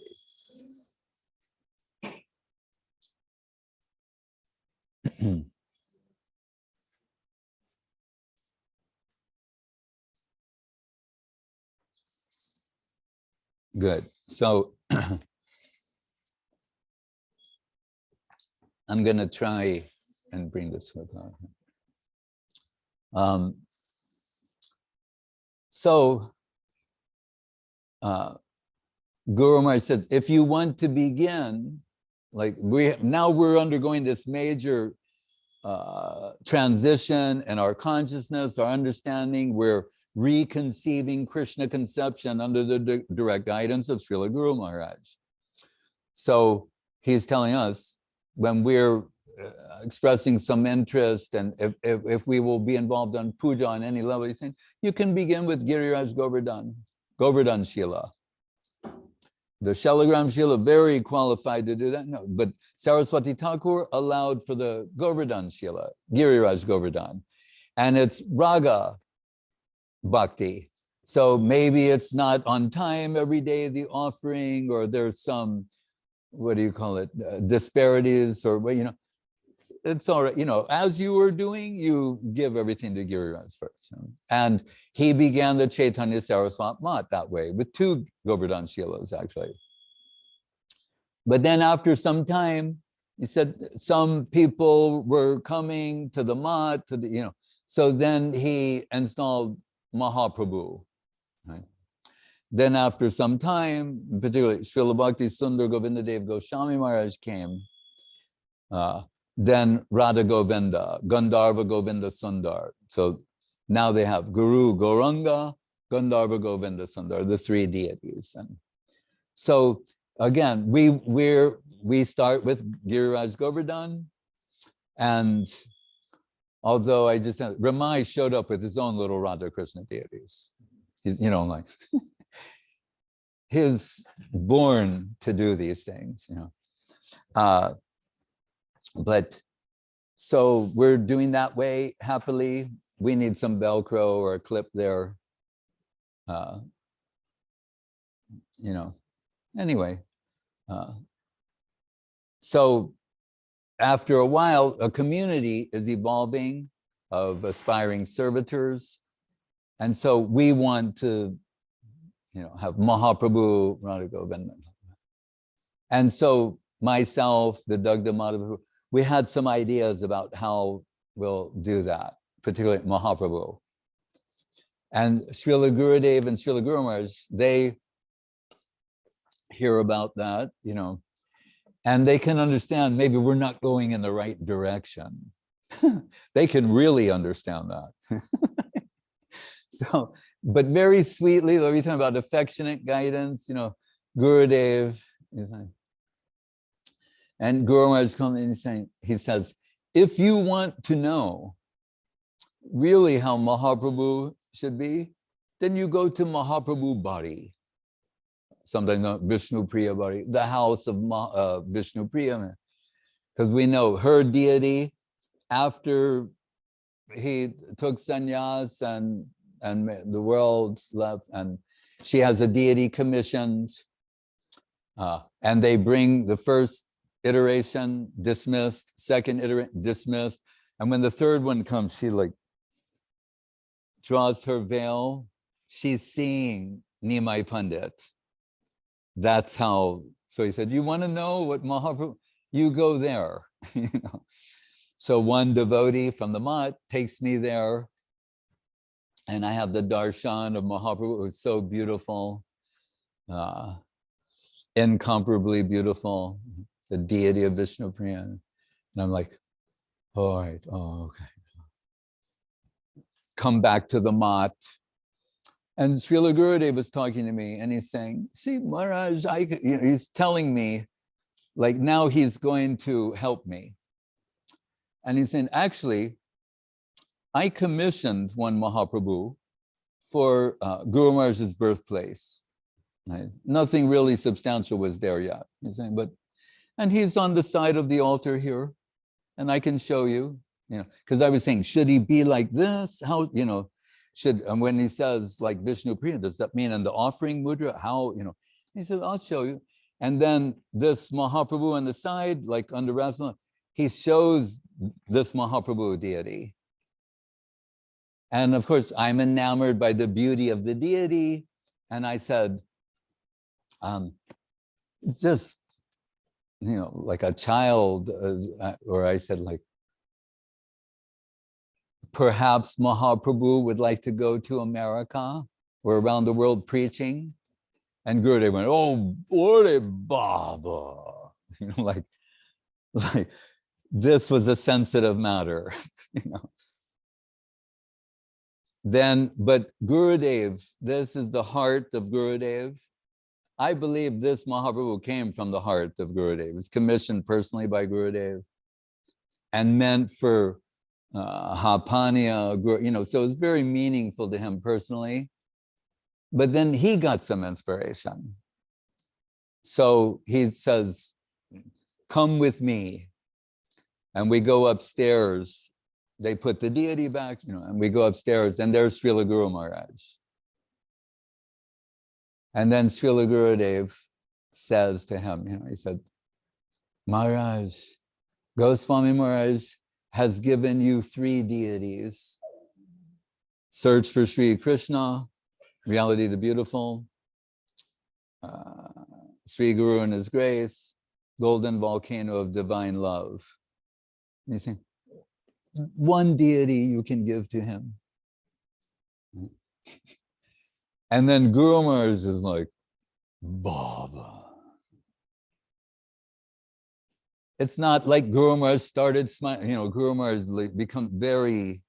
Good. So I'm going to try and bring this with us. Guru Maharaj says, if you want to begin, like now we're undergoing this major transition in our consciousness, our understanding. We're reconceiving Krishna conception under the direct guidance of Srila Guru Maharaj. So he's telling us, when we're expressing some interest, and if we will be involved on puja on any level, he's saying, you can begin with Giriraj Govardhan, Govardhan Shila. The Shalagram Shila, very qualified to do that. No, but Saraswati Thakur allowed for the Govardhan Shila, Giriraj Govardhan. And it's Raga bhakti. So maybe it's not on time every day, the offering, or there's some, what do you call it, disparities, or, you know, it's all right. You know, as you were doing, you give everything to Giriraj first. You know? And he began the Chaitanya Saraswat Mat that way, with 2 Govardhan Shilas, actually. But then after some time, he said some people were coming to the Mat, to the, you know, so then he installed Mahaprabhu. Right? Then after some time, particularly Srila Bhakti Sundar Govindadev Goswami Maharaj came, then Radha Govinda, Gandharva GovindaSundar. So now they have Guru Gauranga, Gandharva GovindaSundar, the 3 deities. And so again, we start with Giriraj Govardhan, and although I just said, Ramai showed up with his own little Radha Krishna deities. He's, you know, like, he's born to do these things, you know. But so we're doing that way happily. We need some Velcro or a clip there. You know, anyway. So after a while, a community is evolving of aspiring servitors. And so we want to, you know, have Mahaprabhu, Radha Govinda. And so myself, the Dagda Madhavu, we had some ideas about how we'll do that, particularly Mahaprabhu. And Srila Gurudev and Srila Guru Maharaj, they hear about that, you know, and they can understand maybe we're not going in the right direction. They can really understand that. So, but very sweetly, every time about affectionate guidance, you know, Gurudev is like, and Guru Maharaj comes and he says, if you want to know really how Mahaprabhu should be, then you go to Mahaprabhu Bari, sometimes not Vishnu Priya Bari, the house of Vishnu Priya, because we know her deity, after he took sannyas and the world left, and she has a deity commissioned, and they bring the first iteration dismissed, second iteration dismissed, and when the third one comes, she like draws her veil. She's seeing Nimai Pandit. That's how. So he said, "You want to know what Mahaprabhu? You go there." You know. So one devotee from the Mat takes me there, and I have the darshan of Mahaprabhu. It was so beautiful, incomparably beautiful. The deity of Vishnu Priya. And I'm like, all right, oh, okay. Come back to the Mat. And Srila Gurudev was talking to me and he's saying, see, Maharaj, you know, he's telling me, like now he's going to help me. And he's saying, actually, I commissioned one Mahaprabhu for Guru Maharaj's birthplace. Right? Nothing really substantial was there yet. He's saying, but and he's on the side of the altar here, and I can show you, you know, because I was saying, should he be like this? How, you know, should, and when he says like Vishnu Priya, does that mean in the offering mudra? How, you know, he said, I'll show you. And then this Mahaprabhu on the side, like under Rasana, he shows this Mahaprabhu deity. And of course, I'm enamored by the beauty of the deity. And I said, just, you know, like a child, or I said like, perhaps Mahaprabhu would like to go to America or around the world preaching. And Gurudev went, oh, Ore Baba, you know, like this was a sensitive matter, you know. Then, but Gurudev, this is the heart of Gurudev. I believe this Mahaprabhu came from the heart of Gurudev. It was commissioned personally by Gurudev. and meant for Hapania, so it was very meaningful to him personally. But then he got some inspiration. So he says, come with me. And we go upstairs. They put the deity back, and we go upstairs, and there's Srila Guru Maharaj. And then Srila Gurudev says to him, he said, Maharaj, Goswami Maharaj has given you 3 deities. Search for Sri Krishna, Reality the Beautiful, Sri Guru and His Grace, Golden Volcano of Divine Love. And you say, 1 deity you can give to him. And then Guru Maharaj is like, Baba. It's not like Guru Maharaj started smiling, Guru Maharaj become very,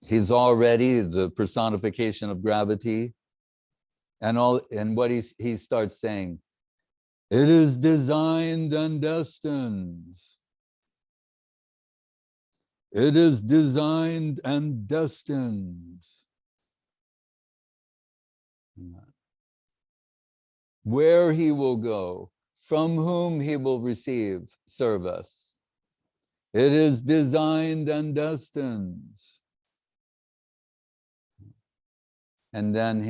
he's already the personification of gravity. And what he starts saying, it is designed and destined. It is designed and destined. Where he will go, from whom he will receive service. It is designed and destined. And then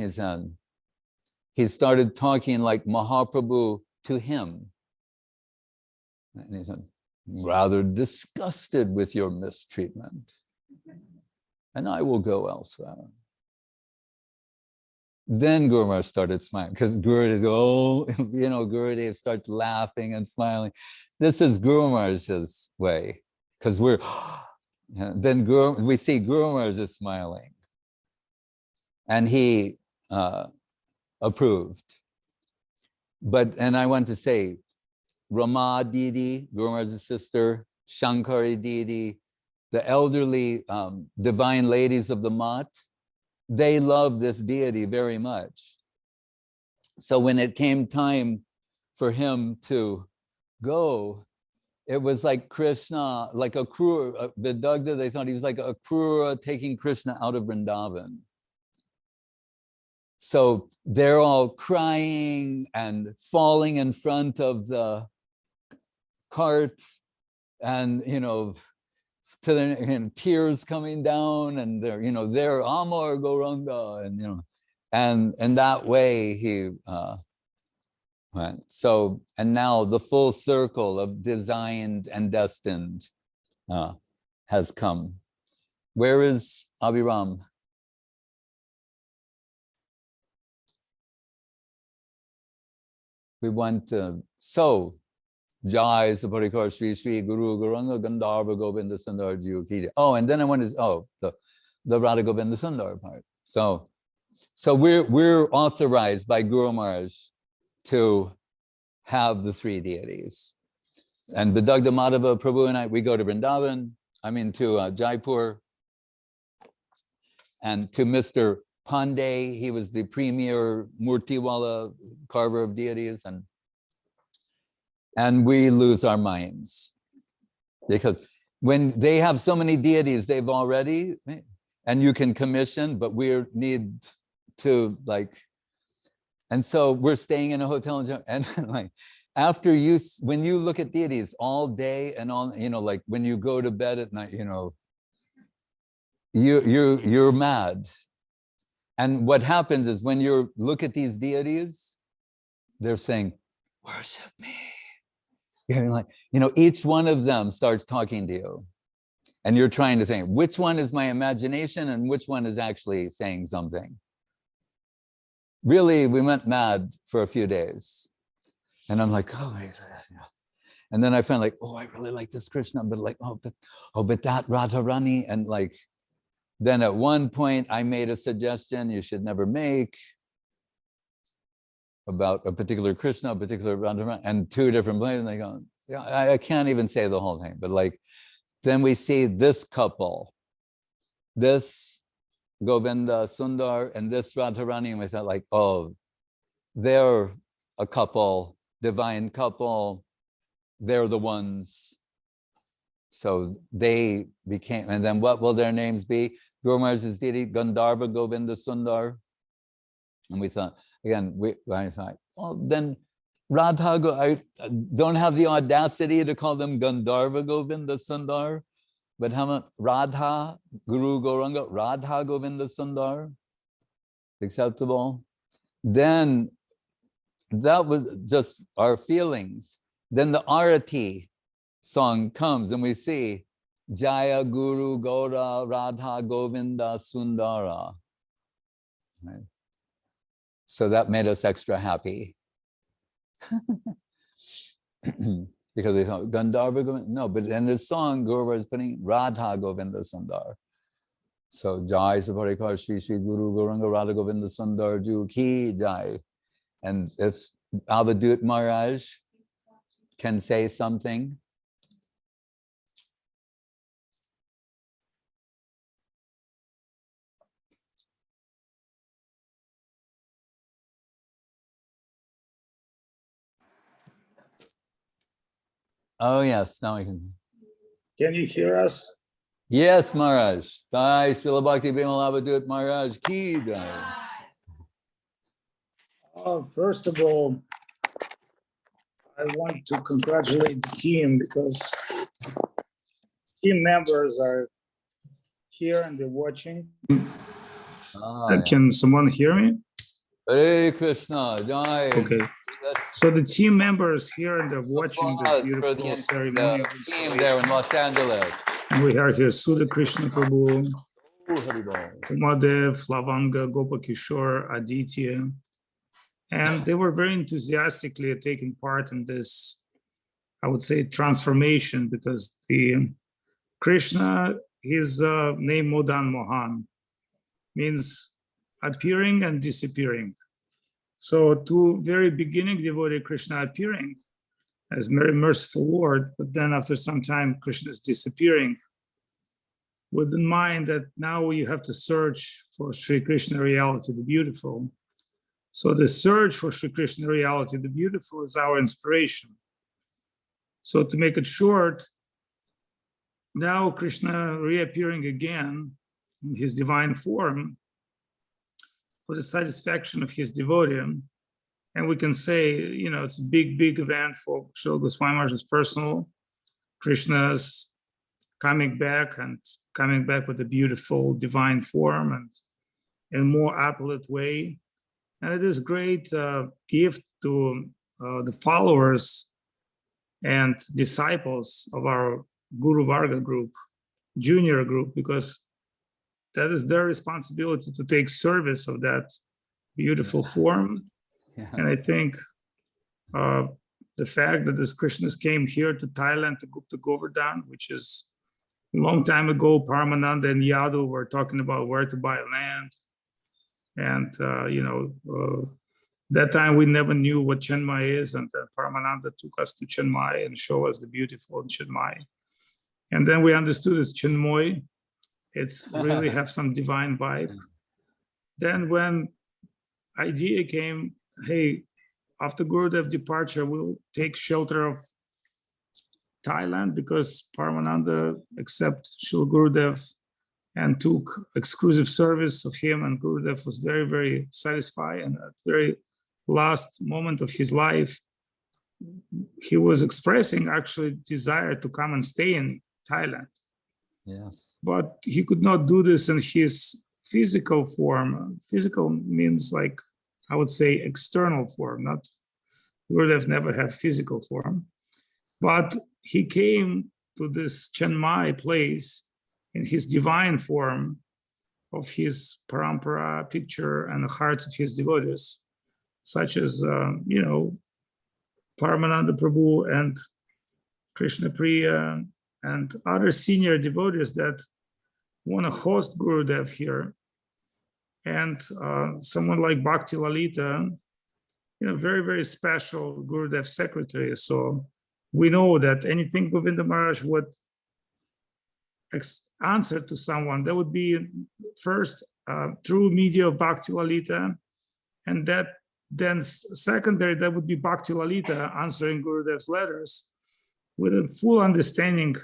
he started talking like Mahaprabhu to him. And he said, rather disgusted with your mistreatment, and I will go elsewhere. Then Guru Maharaj started smiling, because Gurudev starts laughing and smiling. This is Guru Maharaj's way, because then we see Guru Maharaj is smiling, and he approved. And I want to say, Rama Didi, Guru Maharaj's sister, Shankari Didi, the elderly divine ladies of the Mat, they love this deity very much. So when it came time for him to go, it was like Krishna, like a Krura, Vidagdha, they thought he was like a Krura taking Krishna out of Vrindavan. So they're all crying and falling in front of the cart, and to their tears coming down, and they're Amar Gauranga, and in that way he went. So, and now the full circle of designed and destined has come. Where is Abhiram? We went to, Jai Saparikar Sri Sri Guru Gauranga Radha GovindaSundar Giu. Oh, and then I went to the Radha GovindaSundar part. So we're authorized by Guru Maharaj to have the 3 deities. And Vidagdha Madhava Prabhu and we go to Vrindavan, to Jaipur, and to Mr. Pandey. He was the premier Murtiwala carver of deities, and we lose our minds, because when they have so many deities, they've already, and you can commission, but we need to and so we're staying in a hotel, and when you look at deities all day and all, when you go to bed at night, you're mad. And what happens is when you look at these deities, they're saying, worship me. Each one of them starts talking to you, and you're trying to think, which one is my imagination and which one is actually saying something. Really, we went mad for a few days, and I'm like, oh, and then I found I really like this Krishna, but but that Radharani, and then at one point I made a suggestion you should never make about a particular Krishna, a particular Radharani, and 2 different places, and they go, yeah, I can't even say the whole thing, but then we see this couple, this GovindaSundar and this Radharani, and we thought oh, they're a couple, divine couple, they're the ones So they became, and then what will their names be? Guru Maharaj's deity, Gandharva GovindaSundar. And we thought, again, I thought, well, then Radha, I don't have the audacity to call them Gandharva GovindaSundar, but how about Radha, Guru Gauranga, Radha GovindaSundar? Acceptable? Then that was just our feelings. Then the Arati song comes and we see Jaya Guru Gaura Radha Govinda Sundara. Right? So that made us extra happy. Because they thought Gandharva Govinda, no, but in the song Guru was putting Radha GovindaSundar. So Jai Savarikar Shri Shri Guru Gauranga Radha GovindaSundar Jiu Ki Jai. And if Avadhut Maharaj can say something. Oh yes, now we can. Can you hear us? Yes, Maharaj. Jai Srila Bhakti Bimal Avadhut Maharaj Ki Jai. First of all, I want to congratulate the team because team members are here and they're watching. Can someone hear me? Hare Krishna, Jai. Okay. So the team members here and they're watching the beautiful ceremony. The team there in Los Angeles. We are here Sudha Krishna Prabhu, Umadev, Lavanga, Gopakishore, Aditya. And they were very enthusiastically taking part in this, I would say, transformation, because the Krishna, his name Modan Mohan, means appearing and disappearing. So to very beginning devotee Krishna appearing as very merciful Lord, but then after some time Krishna is disappearing, with in mind that now you have to search for Sri Krishna reality, the beautiful. So the search for Sri Krishna reality, the beautiful, is our inspiration. So to make it short, now Krishna reappearing again in his divine form for the satisfaction of his devotee. And we can say, you know, it's a big, big event for Srila Goswami Maharaj's personal. Krishna's coming back and coming back with a beautiful divine form and in a more opulent way. And it is a great gift to the followers and disciples of our Guru Varga group, junior group, because that is their responsibility to take service of that beautiful form. Yeah. And I think the fact that this Krishnas came here to Thailand to go to Govardhan, which is a long time ago, Paramananda and Yadu were talking about where to buy land. And, that time we never knew what Chiang Mai is. And Paramananda took us to Chiang Mai and showed us the beautiful Chiang Mai. And then we understood it's Chiang Mai. It's really have some divine vibe. Then when idea came, hey, after Gurudev departure, we'll take shelter of Thailand, because Paramananda accepted Srila Gurudev and took exclusive service of him, and Gurudev was very, very satisfied. And at the very last moment of his life, he was expressing actually desire to come and stay in Thailand. Yes. But he could not do this in his physical form. Physical means, like, I would say external form, not Gurudev never had physical form. But he came to this Chiang Mai place in his divine form of his parampara picture and the hearts of his devotees, such as, Paramananda Prabhu and Krishna Priya and other senior devotees that want to host Gurudev here. And someone like Bhakti Lalita, very, very special Gurudev secretary. So we know that anything Govinda Maharaj would answer to someone, that would be first through media of Bhakti Lalita, and that then secondary, that would be Bhakti Lalita answering Gurudev's letters with a full understanding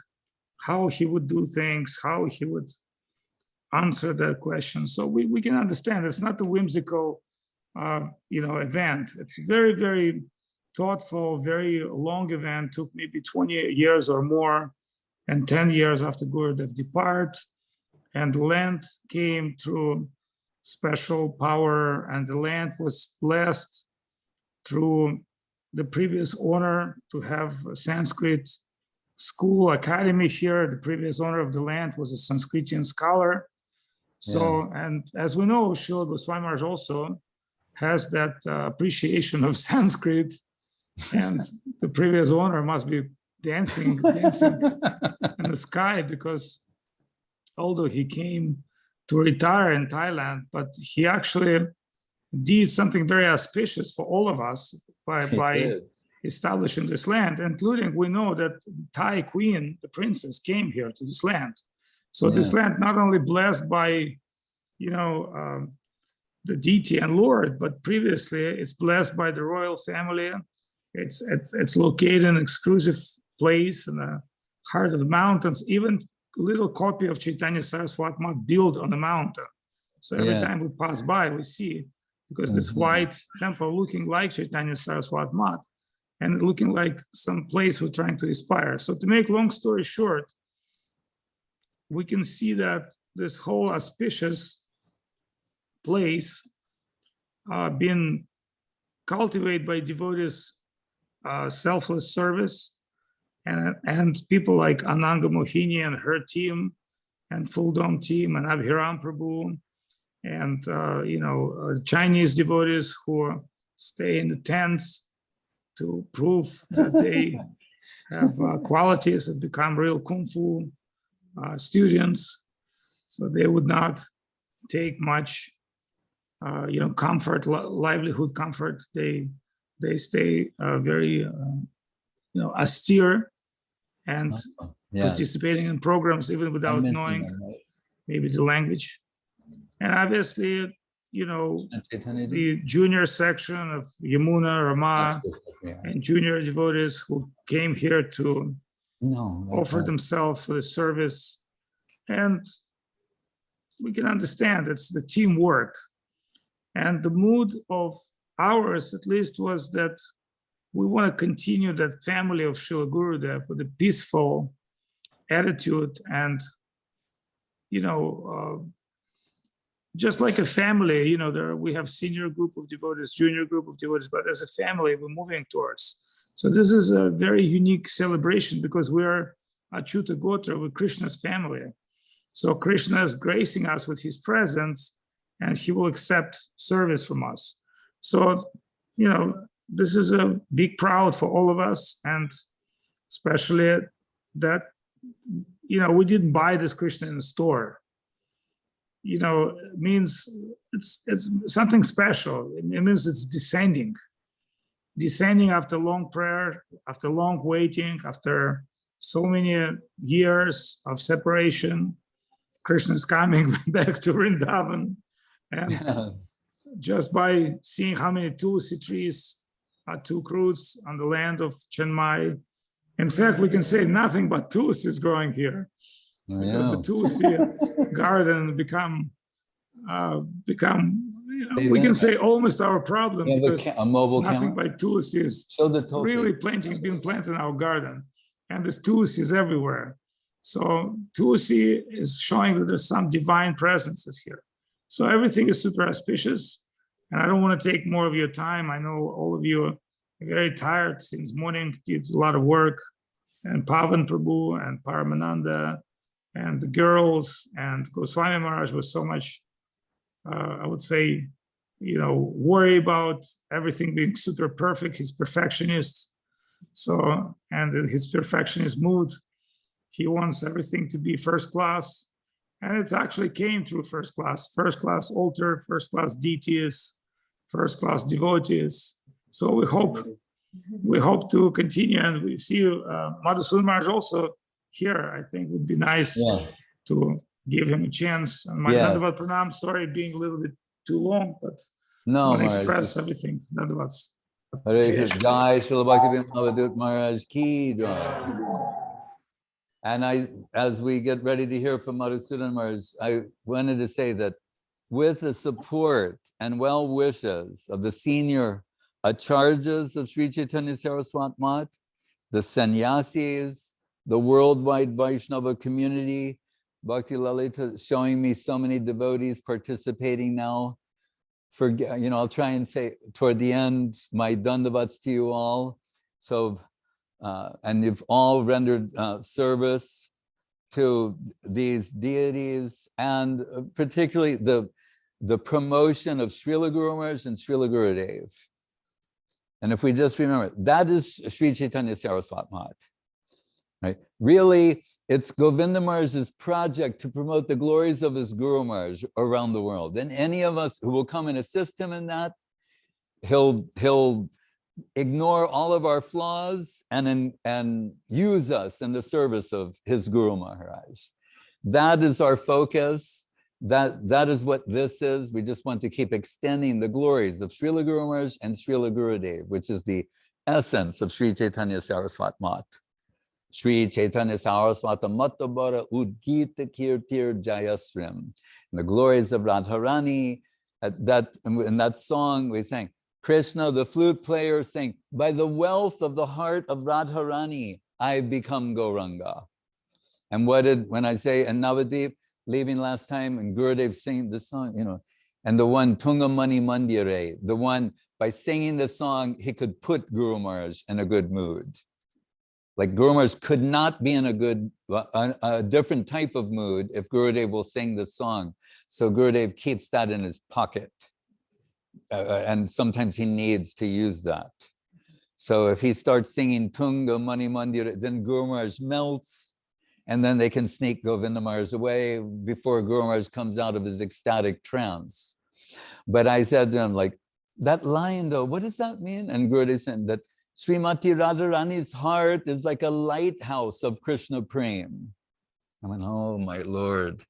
how he would do things, how he would answer that question. So we can understand it's not a whimsical, event. It's very, very thoughtful, very long event. Took maybe 20 years or more, and 10 years after Gurudev depart, and the land came through special power, and the land was blessed through the previous owner to have a Sanskrit school academy here. The previous owner of the land was a Sanskritian scholar. So, Yes. and as we know, Srila Goswami Maharaj also has that appreciation of Sanskrit, and the previous owner must be dancing in the sky, because although he came to retire in Thailand, but he actually did something very auspicious for all of us by establishing this land, including we know that the Thai queen, the princess, came here to this land. So this land not only blessed by, the deity and Lord, but previously it's blessed by the royal family. It's located in an exclusive place in the heart of the mountains. Even a little copy of Chaitanya Saraswati Mat built on the mountain. So every time we pass by, we see, because this white temple looking like Chaitanya Saraswati Mat and looking like some place we're trying to aspire. So to make long story short, we can see that this whole auspicious place been cultivated by devotees, selfless service, and people like Ananga Mohini and her team, and Full Dome team, and Abhiram Prabhu, and Chinese devotees who stay in the tents to prove that they have qualities and become real kung fu students. So they would not take much, comfort, livelihood comfort. They stay very, austere and participating in programs even without knowing maybe the language. And obviously, the junior section of Yamuna, Rama, and junior devotees who came here to offer themselves for the service. And we can understand it's the teamwork. And the mood of ours, at least, was that we want to continue that family of Srila Gurudev with a peaceful attitude, and just like a family, we have senior group of devotees, junior group of devotees, but as a family, we're moving towards. So this is a very unique celebration, because we are Achyuta Gotra, with Krishna's family. So Krishna is gracing us with his presence, and he will accept service from us. So, this is a big proud for all of us, and especially that, we didn't buy this Krishna in the store. It means it's something special. It means it's descending after long prayer, after long waiting, after so many years of separation. Krishna is coming back to Vrindavan, and just by seeing how many tulsi trees took roots on the land of Chiang Mai. In fact, we can say nothing but tulsi is growing here, because the tulsi garden become we can say almost our problem, because nothing but tulsi is really being planted in our garden, and there's tulsi is everywhere. So tulsi is showing that there's some divine presences here. So everything is super auspicious, and I don't want to take more of your time. I know all of you are very tired since morning, did a lot of work, and Pavan Prabhu and Paramananda and the girls and Goswami Maharaj was so much, I would say, worry about everything being super perfect. He's perfectionist. So, and in his perfectionist mood, he wants everything to be first class. And it actually came through first class altar, first class deities, first class devotees. So we hope to continue, and we see Madhusudan Maharaj also here. I think would be nice to give him a chance. And my Dandavat Pranam, sorry being a little bit too long, but I want to express everything. Dandavat. Hare Krishna, Jai Srila Bhakti Avadhut Maharaj ki jai. as we get ready to hear from Madhusudan Maharaj, I wanted to say that with the support and well wishes of the senior acharyas of Sri Chaitanya Saraswat Math, the sannyasis, the worldwide Vaishnava community, Bhakti Lalita showing me so many devotees participating now. I'll try and say toward the end, my dandavats to you all. So, and you've all rendered service to these deities, and particularly the promotion of Srila Guru Maharaj and Srila Gurudev. And if we just remember, that is Sri Chaitanya Saraswat Math, right? Really, it's Govinda Maharaj's project to promote the glories of his Guru Maharaj around the world. And any of us who will come and assist him in that, he'll ignore all of our flaws and use us in the service of his Guru Maharaj. That is our focus. That is what this is. We just want to keep extending the glories of Srila Guru Maharaj and Srila Gurudev, which is the essence of Sri Chaitanya Saraswat Math. Sri Chaitanya Saraswata Mattabara Udgita Kirtir Jayasrim. And the glories of Radharani. In that song we sang, Krishna, the flute player, saying, by the wealth of the heart of Radharani, I become Gauranga. And when I say in Navadip, leaving last time, and Gurudev singing the song, and the one Tunga Mani Mandire, the one by singing the song, he could put Guru Maharaj in a good mood. Like Guru Maharaj could not be in a different type of mood if Gurudev will sing the song. So Gurudev keeps that in his pocket. And sometimes he needs to use that. So if he starts singing Tunga Mani Mandira, then Guru Maharaj melts, and then they can sneak Govinda Maharaj away before Guru Maharaj comes out of his ecstatic trance. But I said to him, like, that line though, what does that mean? And Gurudev said that Srimati Radharani's heart is like a lighthouse of Krishna Prem. I went, oh my Lord.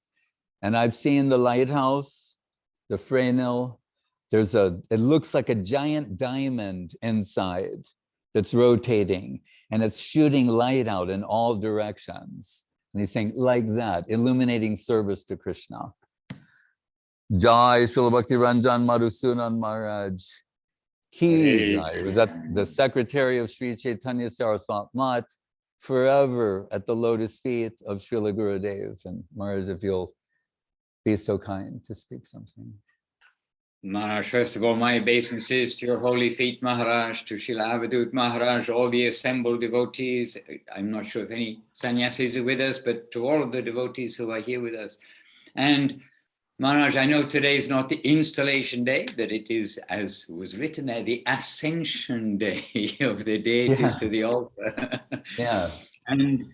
And I've seen the lighthouse, the Fresnel. It looks like a giant diamond inside that's rotating, and it's shooting light out in all directions. And he's saying, like that, illuminating service to Krishna. Jai Srila Bhakti Ranjan Madhusudan Maharaj Ki Jai. Was that the secretary of Sri Chaitanya Saraswat Math, forever at the lotus feet of Srila Gurudev. And Maharaj, if you'll be so kind to speak something. Maharaj, first of all, my obeisances to your holy feet, Maharaj, to Srila Avadhut Maharaj, all the assembled devotees. I'm not sure if any sannyasis are with us, but to all of the devotees who are here with us. And Maharaj, I know today is not the installation day, that it is, as was written there, the Ascension day of the deities to the altar. Yeah. And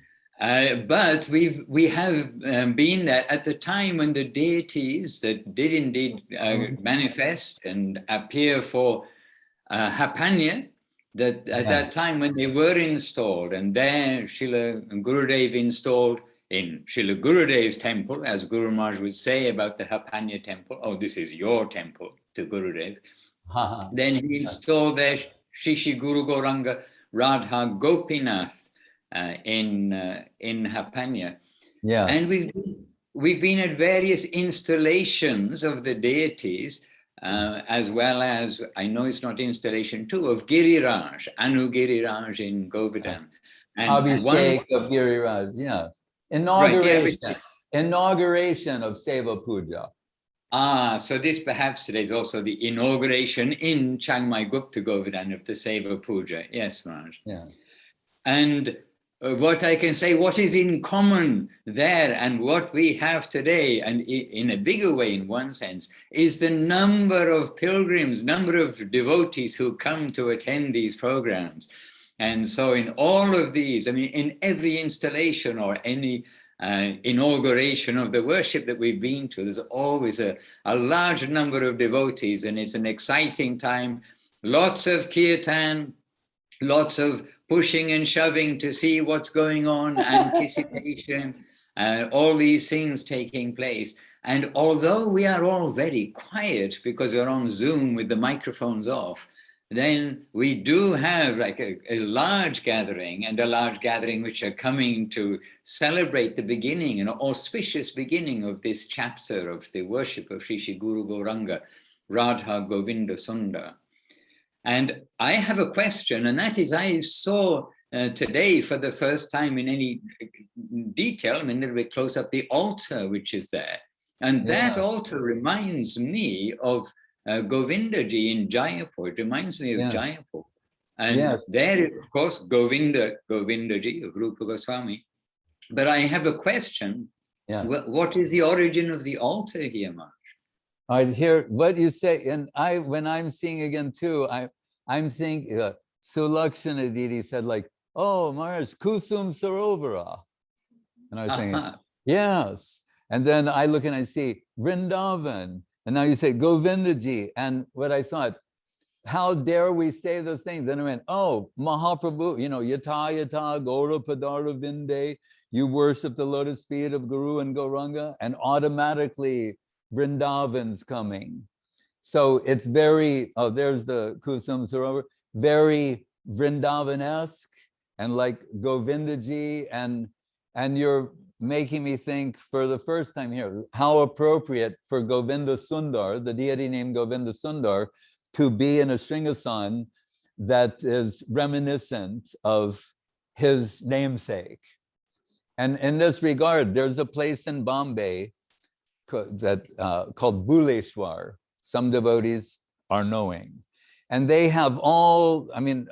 but we have been there at the time when the deities that did indeed manifest and appear for Hapanya, that at that time when they were installed, and there Srila Gurudev installed in Srila Gurudev's temple, as Guru Maharaj would say about the Hapanya temple, oh, this is your temple to Gurudev. Then he installed there Shishi Guru Gauranga Radha Gopinath in Hapanya. Yeah. And we've been at various installations of the deities, as well as, I know it's not installation two, of Giriraj, Anu Giriraj in Govardhan. And Abhishek of Giriraj, yes. Inauguration, inauguration of Seva Puja. So this perhaps today is also the inauguration in Chiang Gupta Govardhan of the Seva Puja. Yes, Maharaj. Yeah. And what I can say, what is in common there and what we have today, and in a bigger way in one sense, is the number of pilgrims, number of devotees who come to attend these programs. And so in all of these, I mean, in every installation or any inauguration of the worship that we've been to, there's always a large number of devotees, and it's an exciting time. Lots of kirtan, lots of pushing and shoving to see what's going on, anticipation, all these things taking place. And although we are all very quiet because we're on Zoom with the microphones off, then we do have like a large gathering, and a large gathering which are coming to celebrate the beginning, an auspicious beginning of this chapter of the worship of Sri Sri Guru Gauranga Radha GovindaSundar. And I have a question, and that is, I saw today for the first time in any detail, I mean, a little bit close up, the altar which is there. And that altar reminds me of Govindaji in Jaipur. It reminds me of Jaipur. And there, of course, Govindaji of Rupa Goswami. But I have a question. What is the origin of the altar here, Maharaj? I hear what you say, and when I'm seeing again too, I'm thinking Sulakshana Didi said like, "Oh, Maharaj, Kusum Sarovara," and I was thinking, yes. And then I look and I see Vrindavan, and now you say Govindaji, and what I thought, how dare we say those things? Then I went, oh, Mahaprabhu, you know, Yata Yata Gaura Padara Vinde, you worship the lotus feet of Guru and Gauranga, and automatically Vrindavan's coming. So it's very, oh, there's the Kusum Sarovar, very Vrindavan-esque, and like Govindaji, and you're making me think for the first time here, how appropriate for GovindaSundar, the deity named GovindaSundar, to be in a Sringasan that is reminiscent of his namesake. And in this regard, there's a place in Bombay called Bhuleshwar. Some devotees are knowing. And they have all, I mean,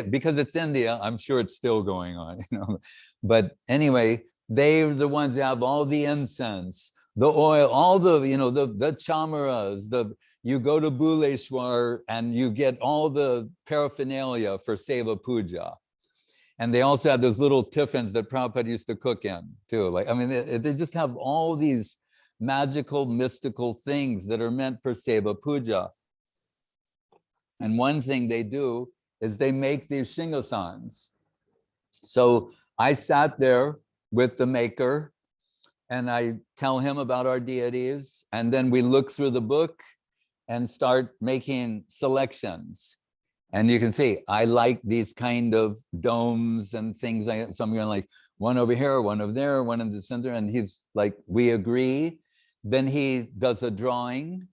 because it's India, I'm sure it's still going on, you know. But anyway, they're the ones that have all the incense, the oil, all the, you know, the chamaras, you go to Bhuleshwar and you get all the paraphernalia for Seva Puja. And they also have those little tiffins that Prabhupada used to cook in too. Like, I mean, they just have all these magical, mystical things that are meant for Seva Puja. And one thing they do is they make these Shingasans. So I sat there with the maker and I tell him about our deities, and then we look through the book and start making selections. And you can see, I like these kind of domes and things. So I'm going like, one over here, one over there, one in the center. And he's like, we agree. Then he does a drawing.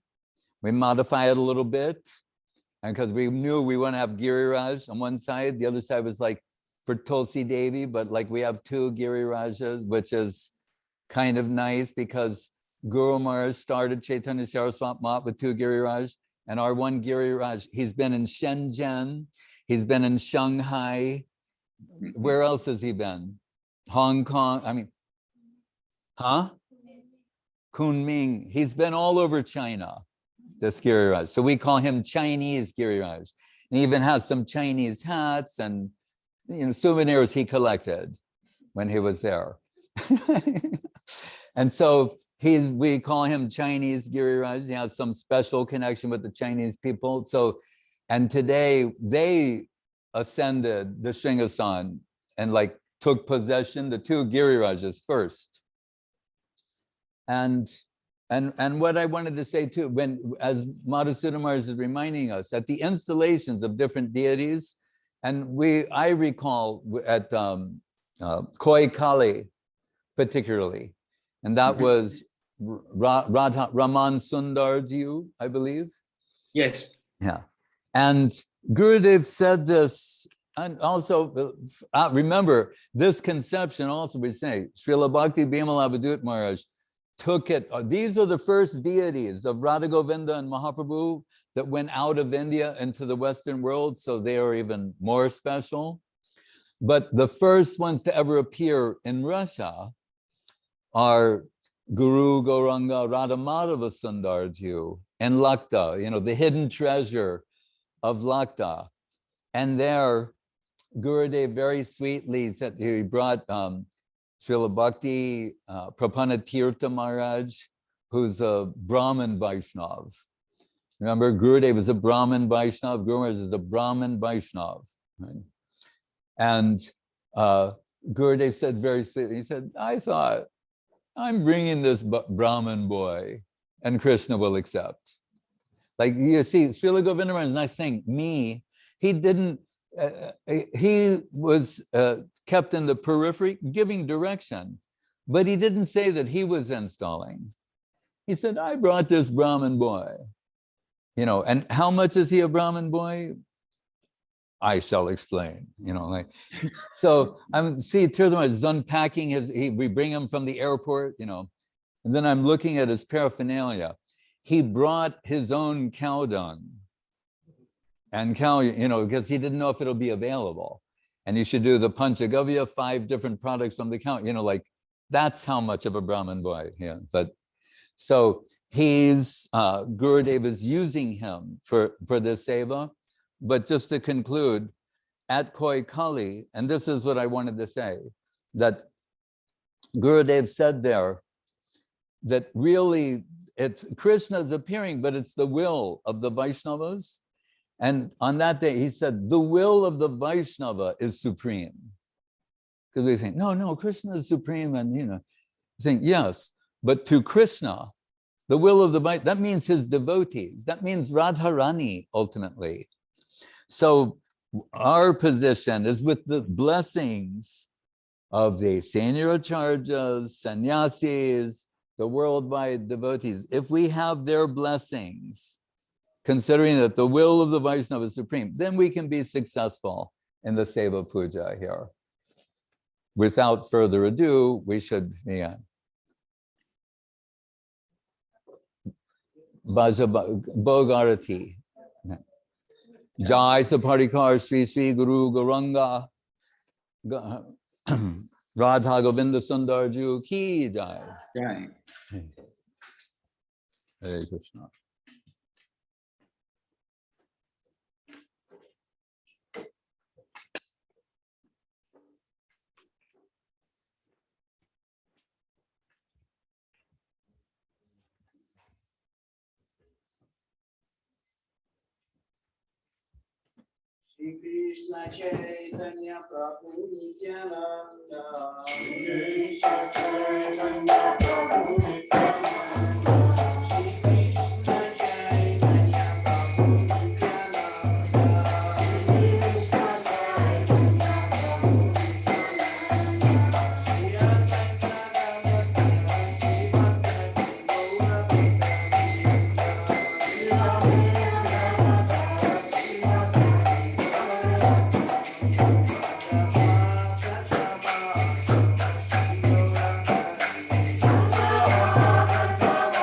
We modify it a little bit. And because we knew we want to have Giriraj on one side, the other side was like for Tulsi Devi, but like we have two Girirajas, which is kind of nice because Guru Maharaj started Chaitanya Saraswat Mat with two Giriraj, and our one Giriraj, he's been in Shenzhen, he's been in Shanghai. Where else has he been? Hong Kong, I mean, Kunming. He's been all over China, this Giriraj. So we call him Chinese Giriraj. And he even has some Chinese hats and, you know, souvenirs he collected when he was there. And so we call him Chinese Giriraj. He has some special connection with the Chinese people. So, and today they ascended the Sringasan and like took possession, the two Girirajas first. And what I wanted to say too, as Madhusudan Maharaj is reminding us, at the installations of different deities, and I recall at Koi Kali particularly, and that was Ramananda Jiu, I believe. Yes. Yeah. And Gurudev said this, and also remember this conception also we say, Srila Bhakti Bimal Avadhut Maharaj took it. These are the first deities of Radha Govinda and Mahaprabhu that went out of India into the Western world, so they are even more special. But the first ones to ever appear in Russia are Guru Gauranga Radha GovindaSundar Jiu and Lakta, you know, the hidden treasure of Lakta. And there, Gurudev very sweetly said, he brought Srila Bhakti Prapanna Tirtha Maharaj, who's a Brahmin Vaishnav. Remember, Gurudev is a Brahmin Vaishnav, Guru Maharaj is a Brahmin Vaishnav. Right? And Gurudev said very sweetly, he said, I thought, I'm bringing this Brahmin boy and Krishna will accept. Like you see, Srila Govindaram is not saying me. He didn't, he was kept in the periphery, giving direction, but he didn't say that he was installing. He said, I brought this Brahmin boy, you know, and how much is he a Brahmin boy? I shall explain, you know, like, so I'm see Tirtharam is unpacking we bring him from the airport, you know, and then I'm looking at his paraphernalia. He brought his own cow dung and cow, you know, because he didn't know if it'll be available. And you should do the Panchagavya, 5 different products from the cow, you know, like that's how much of a Brahmin boy, yeah. But so he's, Gurudev is using him for this seva. But just to conclude, at Koi Kali, and this is what I wanted to say, that Gurudev said there that really Krishna's appearing, but it's the will of the Vaishnavas. And on that day, he said, the will of the Vaishnava is supreme. Because we think, no, Krishna is supreme. And, you know, saying, yes, but to Krishna, the will of the Vaishnava, that means his devotees. That means Radharani, ultimately. So our position is with the blessings of the senior acharyas, sannyasis, the worldwide devotees. If we have their blessings, considering that the will of the Vaishnava is supreme, then we can be successful in the Seva Puja here. Without further ado, we should begin. Bhaja Bhogarati. Jai Saparikar Sri Sri Guru Gauranga Radha GovindaSundar Jiu Ki Jai. Jai. Hare Krishna. Shri Krishna Chaitanya Prabhu Nityananda. Shri Krishna Chaitanya Prabhu Nityananda. Shri Krishna Chaitanya Prabhu Nityananda. Shri Krishna Chaitanya Prabhu Nityananda. Shri Radha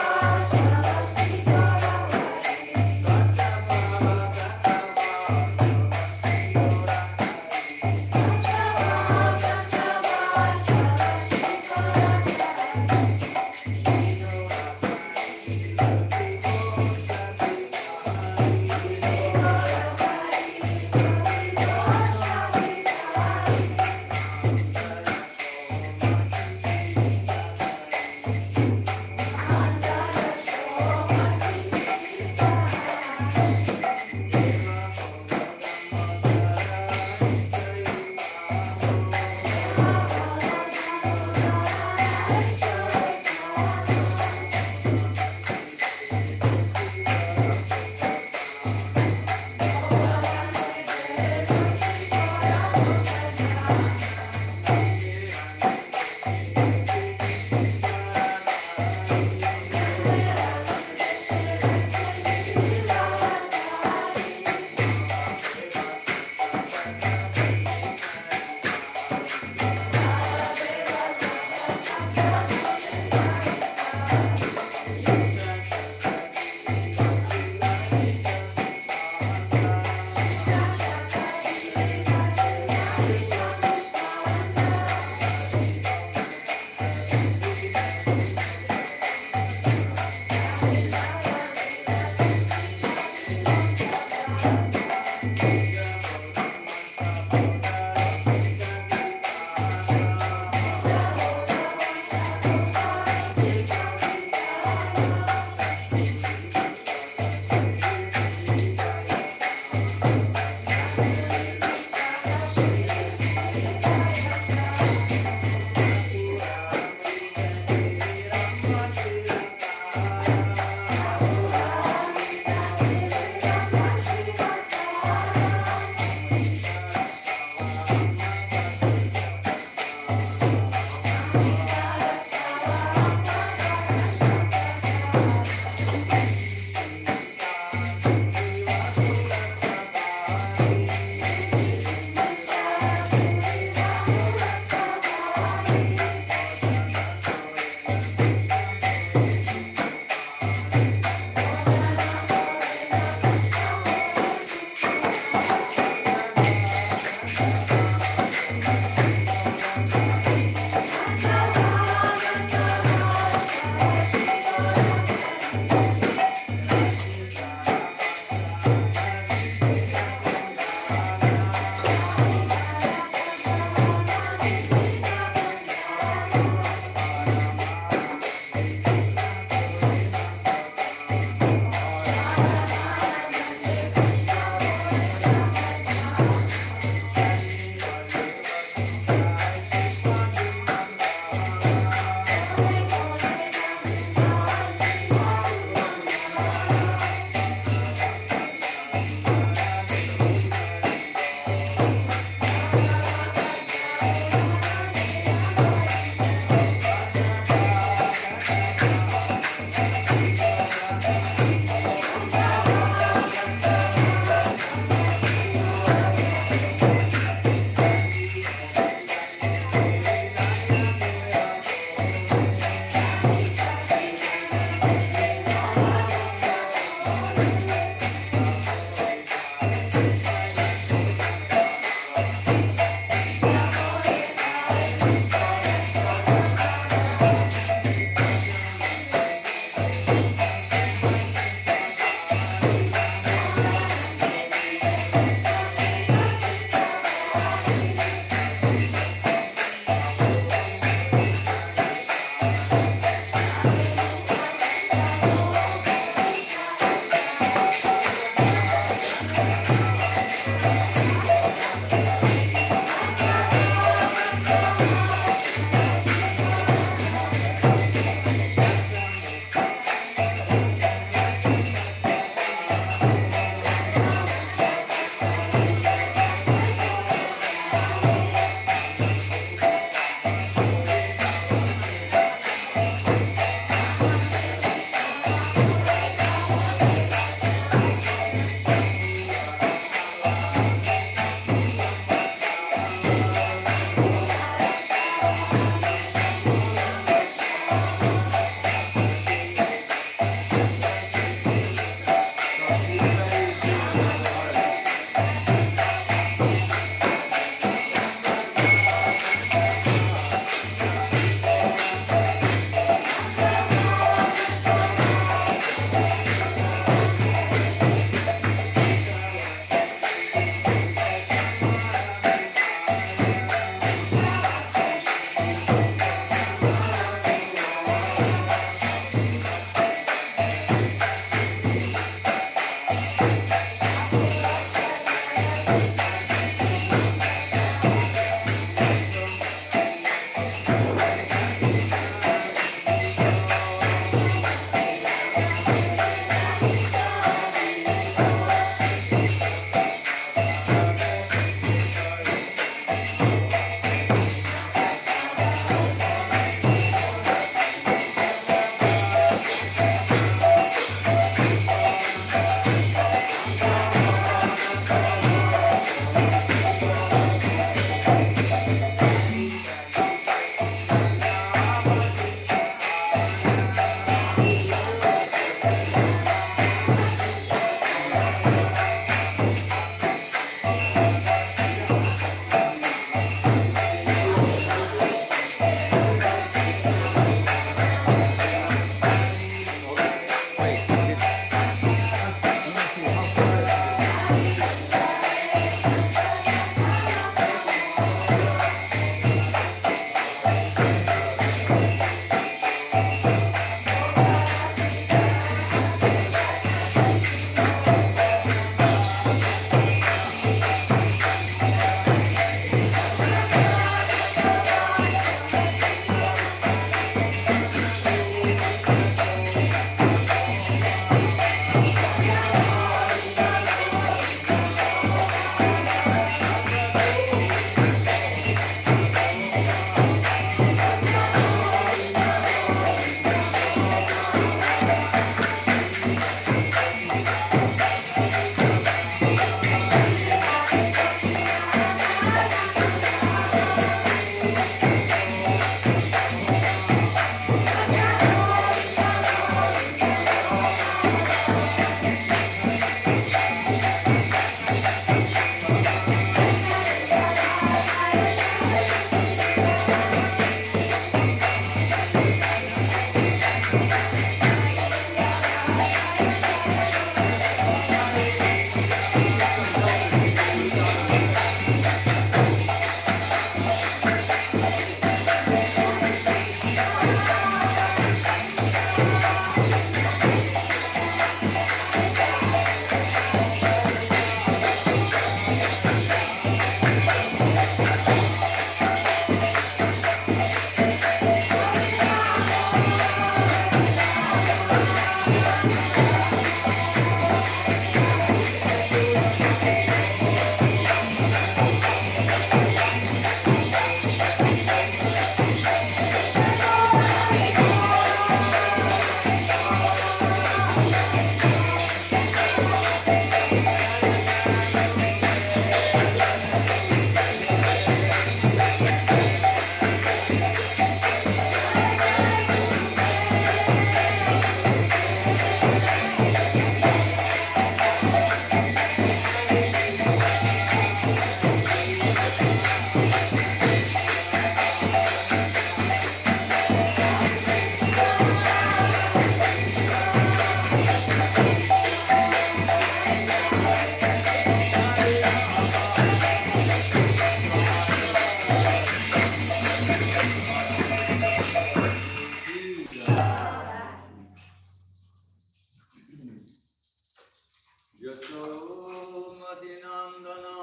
Yasomati Nandana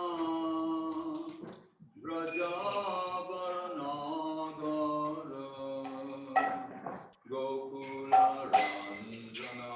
Raja Varanagara Gokula Ranjana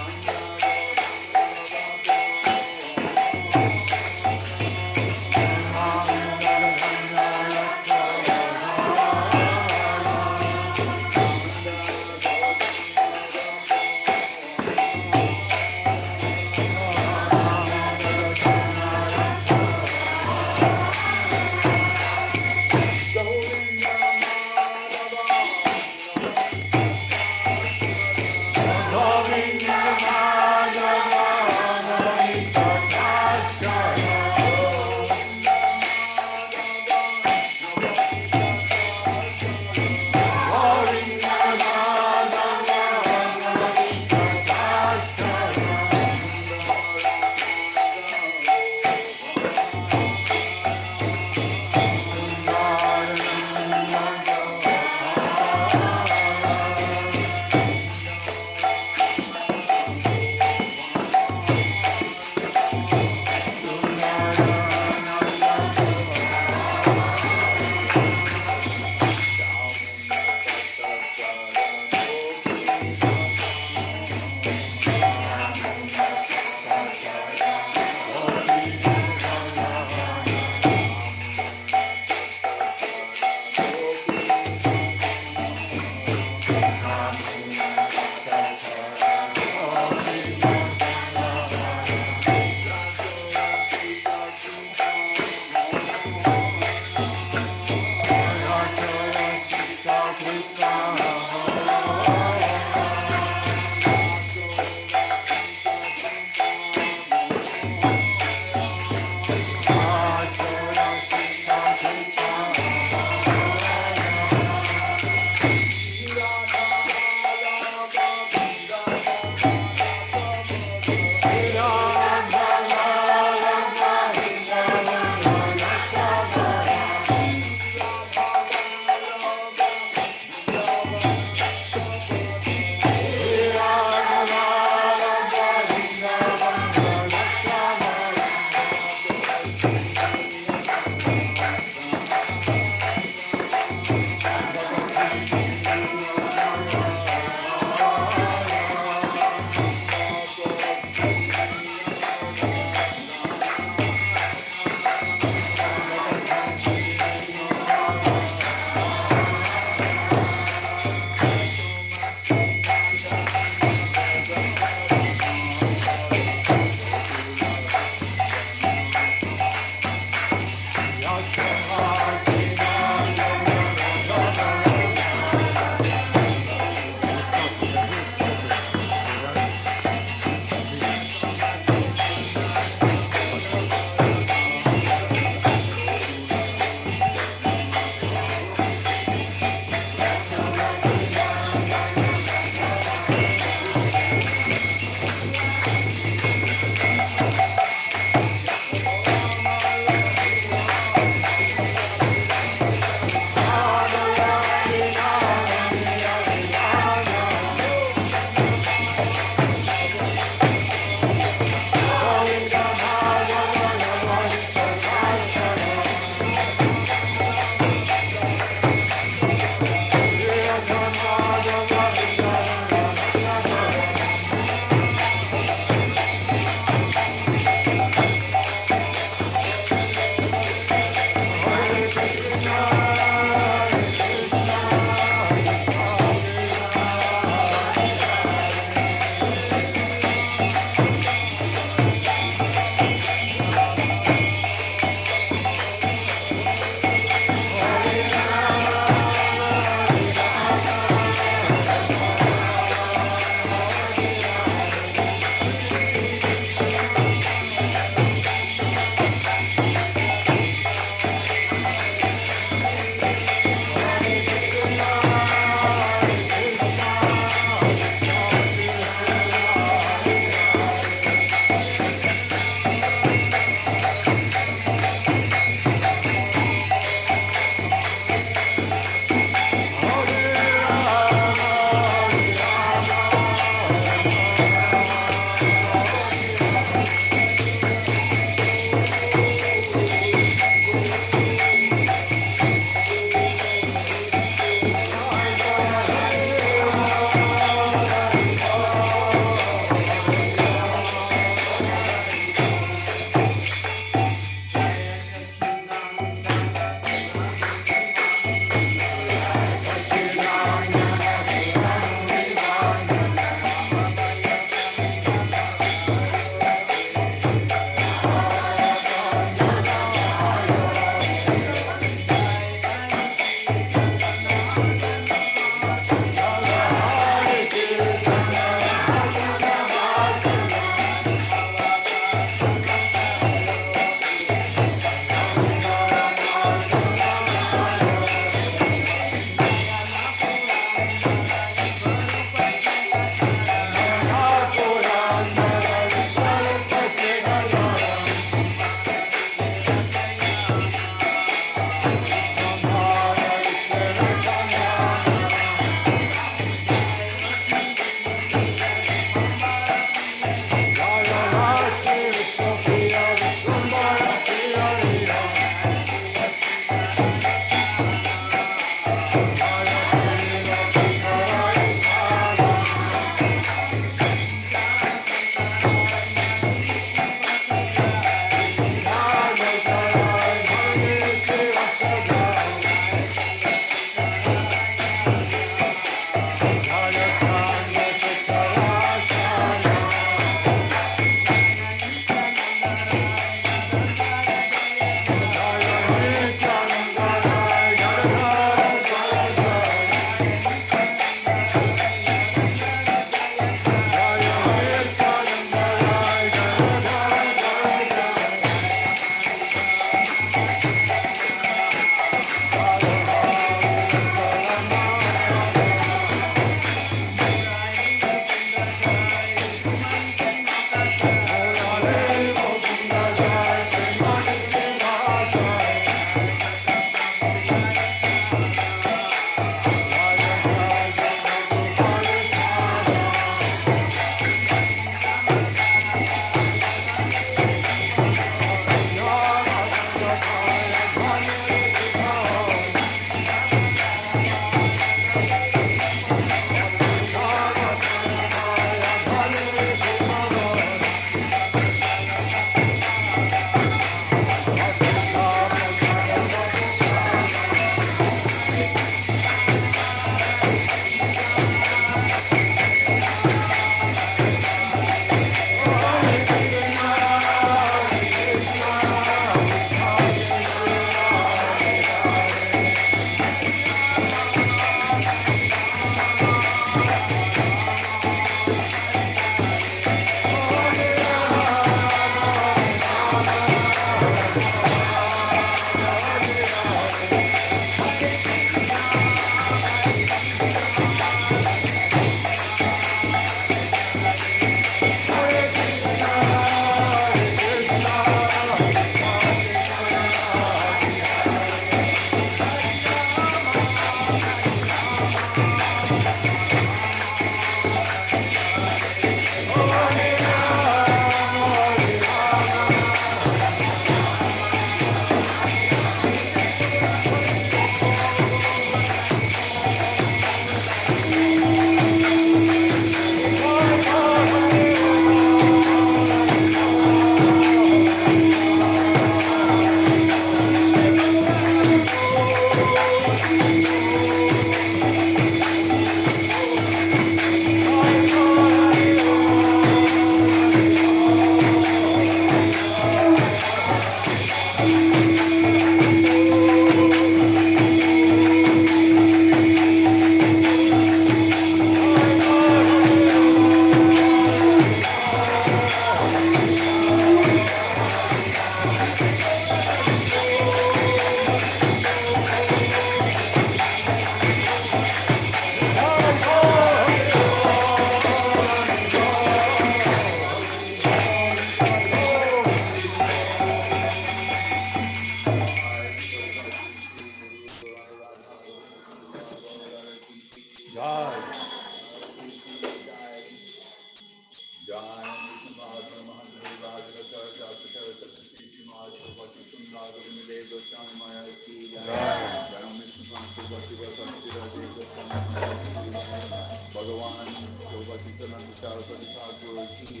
Bhagavan Govardhan Saraswati Thakur ki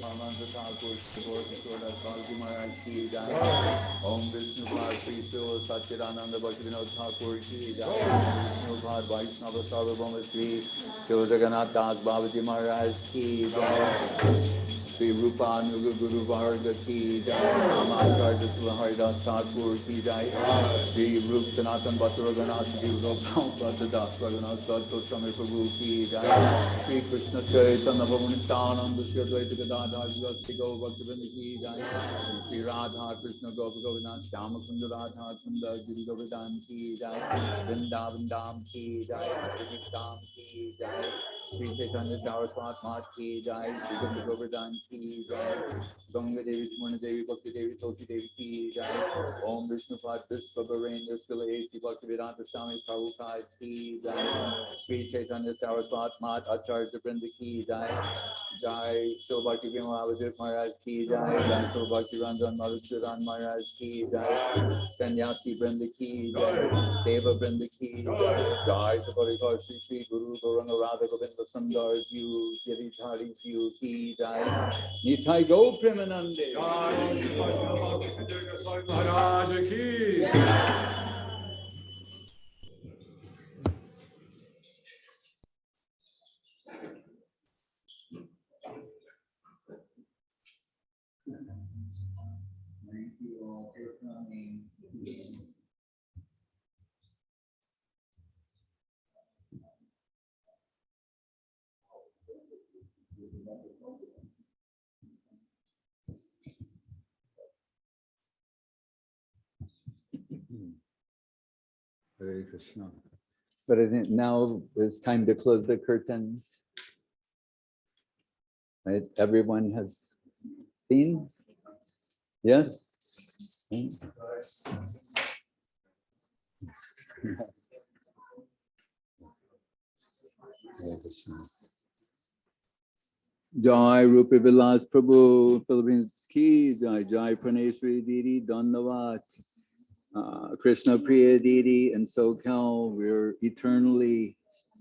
Ramananda Thakur Kalki Maharaj ki Om Vishnu Bhad Sri Srila Satchidananda Bhaktivinoda Thakur ki Vishnu Bhad Vaishnava Sarvabhauma Sri Srila Jagannath Bhavati Maharaj ki Sri Rupanuga Guru Varga ki Amacharya Haridas Thakur ki Sri Rup Sanatan Bhatta Raghunath Ji Bhatta Das Raghunath Sat Goswami Prabhu ki Sri Krishna Chaitanya Bhavanityananda Sri Advaita Gadadhar Sri Gaur Bhaktivinoda ki Sri Radha Krishna Govindam Shama Sundar Radha Sundar Giridhari ki Vrindavan Dham ki Dham ki Sri Chaitanya Saraswat Mat ki Jai, Sri Govardhan ki Jai, Ganga Devi, Sumana Devi, Bhakti Devi, Tulsi Devi ki Jai, Om Vishnu Pad, Vishwa Barendra, Srila A.C. Bhaktivedanta Swami Prabhupada ki Jai, Sri Chaitanya Saraswat Mat, Acharya Vrinda ki Jai, Jai, Srila Bhakti Avadhut Maharaj ki Jai, Jai Srila Bhakti Ranjan Madhusudan Maharaj ki Jai, Sannyasi Vrinda ki Jai, Seva Vrinda ki Jai, Sri Sri Guru Gauranga Radha GovindaSundar Giu, Giridhari Jiu ki Jai, Nitai Go Premanande. Maharaj ki. Thank you all for coming. Hare Krishna. But I think now it's time to close the curtains. Right? Everyone has seen? Yes? Hare Krishna. Jai Rupa Vilas Prabhu, Philippines ki Jai, Jai Praneshwari Deity, Dandavat, Krishna Priya Deity, and SoCal, we're eternally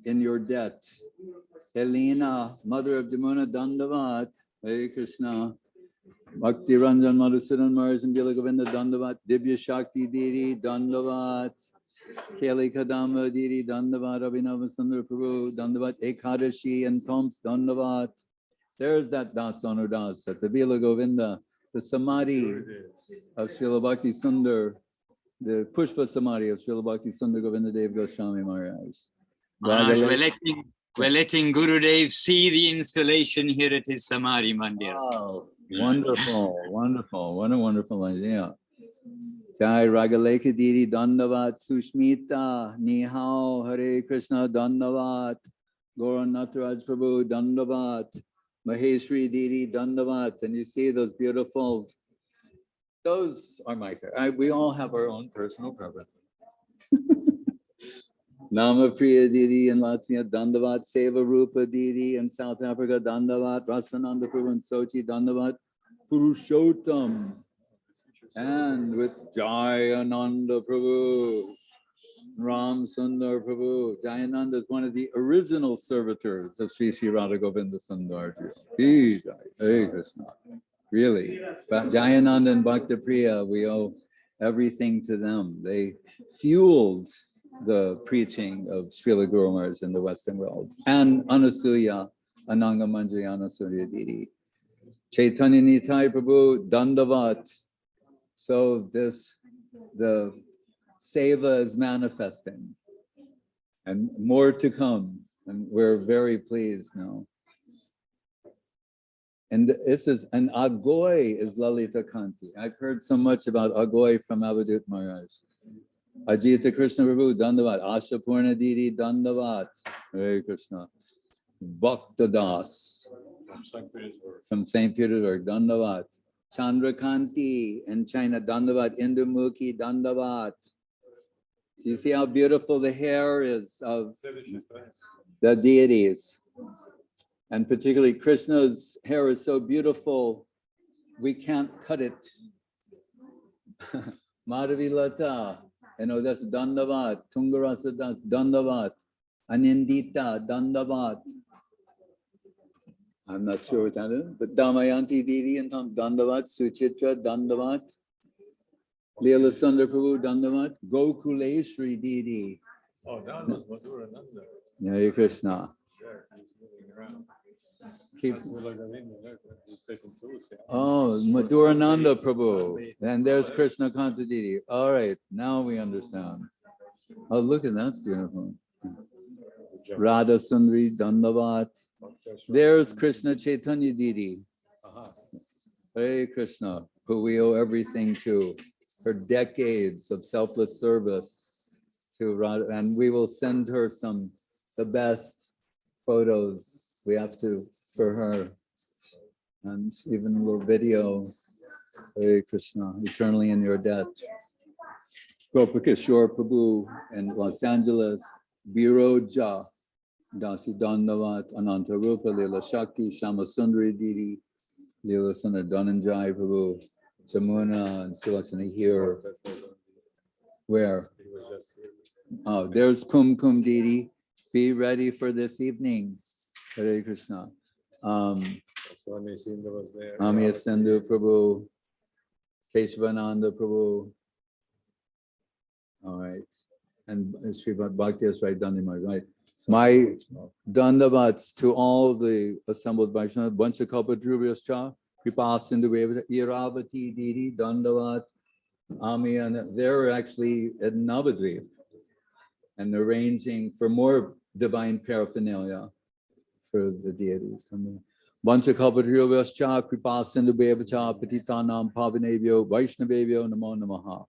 in your debt. Helena, Mother of Jamuna, Dandavat, Hare Krishna. Bhakti Ranjan Madhusudan Mars and Bila Govinda Dandavat, Divya Shakti Deity, Dandavat, Kali Kadama Deity, Dandavat, Abhinava Sundar Prabhu, Dandavat, Ekadashi and Tomps, Dandavat. There's that Das Anudas at the Bila Govinda, the Samadhi of Srila Bhakti Sundar, the Pushpa Samadhi of Srila Bhakti Sundar Govinda Dev Goswami Maharaj. Maharaj, we're letting Gurudev see the installation here at his Samadhi Mandir. Wow, wonderful, wonderful. What a wonderful idea. Jai Ragaleka Didi Dandavat Sushmita Nihao Hare Krishna Dandavat Gauranga Radha Prabhu Dandavat Maheshwari Didi Dandavat. And you see those beautiful, those are my favorite. We all have our own personal preference. Nama Priya Didi in Latvia, Dandavat, Seva Rupa Didi in South Africa, Dandavat, Rasananda Prabhu in Sochi, Dandavat, Purushottam, and with Jayananda Prabhu, Ram Sundar Prabhu. Jayananda is one of the original servitors of Sri Sri Radha GovindaSundar Giu. Hare Krishna. Really, but Jayananda and Bhakti Priya, we owe everything to them. They fueled the preaching of Srila Guru Maharaj in the Western world. And Anasuya, Ananga Manjari Anasuya Didi. Chaitanya Nitai Prabhu, Dandavat. So the Seva is manifesting and more to come. And we're very pleased now. And this is, an Agoy is Lalita Kanti. I've heard so much about Agoy from Avadhut Maharaj. Ajita Krishna Prabhu, Dandavat. Ashapurna Didi, Dandavat. Hare Krishna. Bhakta Das from St. Petersburg, Dandavat. Chandrakanti in China, Dandavat. Indumukhi, Dandavat. You see how beautiful the hair is of the deities. And particularly Krishna's hair is so beautiful, we can't cut it. Madhavi Lata, that's Dandavat, Tungarasa, that's Dandavat, Anindita, Dandavat. I'm not sure what that is, but Damayanti Didi and Dandavat, Suchitra, Dandavat, Leela Sundar Prabhu, Dandavat, Gokuleshri Didi. Oh, that was Madhusudan. Hare Krishna. There, he's moving around. Keep. That's what he's taking tools. Oh, Madhurananda Prabhu. And there's Krishna Kanta Didi. All right, now we understand. Oh, look at that, that's beautiful. Radha Sundari Dandavat. There's Krishna Chaitanya Didi. Hare Krishna, who we owe everything to. Her decades of selfless service to Radha, and we will send her the best photos we have to for her, and even a little video. Hare Krishna, eternally in your debt. Gopakishore Prabhu in Los Angeles, Biroja, Dasi Dandavat, Ananta Rupa, Leela Shakti, Shama Sundari Didi, Leela Sundar Dhananjay Prabhu, Jamuna and Sulasana here. Where? Oh, there's Kum Kum Didi. Be ready for this evening. Hare Krishna. Swami Sindhu was there. Amiya Sindhu Prabhu, Keshavananda Prabhu. All right. And Sri Bhakti is right down in my right. My dandavats to all the assembled Vaishnavas, Bancha Kalpadrubhyascha, Kripa Sindhu Iravati Didi, Dandavat, Amiya, they're actually at Navadvip. And they're arranging for more divine paraphernalia for the deities. Bancha Kalpadrubhyascha, Kripa Sindhu Bevacha, Patitanam Pavanebhyo, Vaishnavebhyo, Namo Namaha.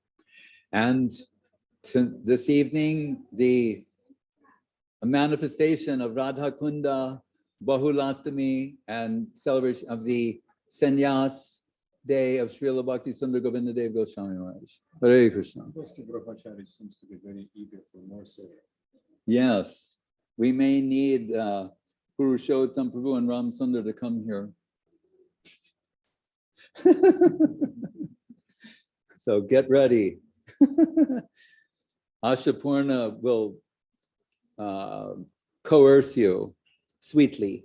And this evening, a manifestation of Radha Kunda, Bahulastami, and celebration of the Sannyas day of Srila Bhakti Sundar Govindadev Goswami Maharaj. Hare Krishna. Brahmachari seems to be very eager for more seva. Yes, we may need Purushottam Prabhu and Ram Sundar to come here. So get ready. Ashapurna will coerce you sweetly.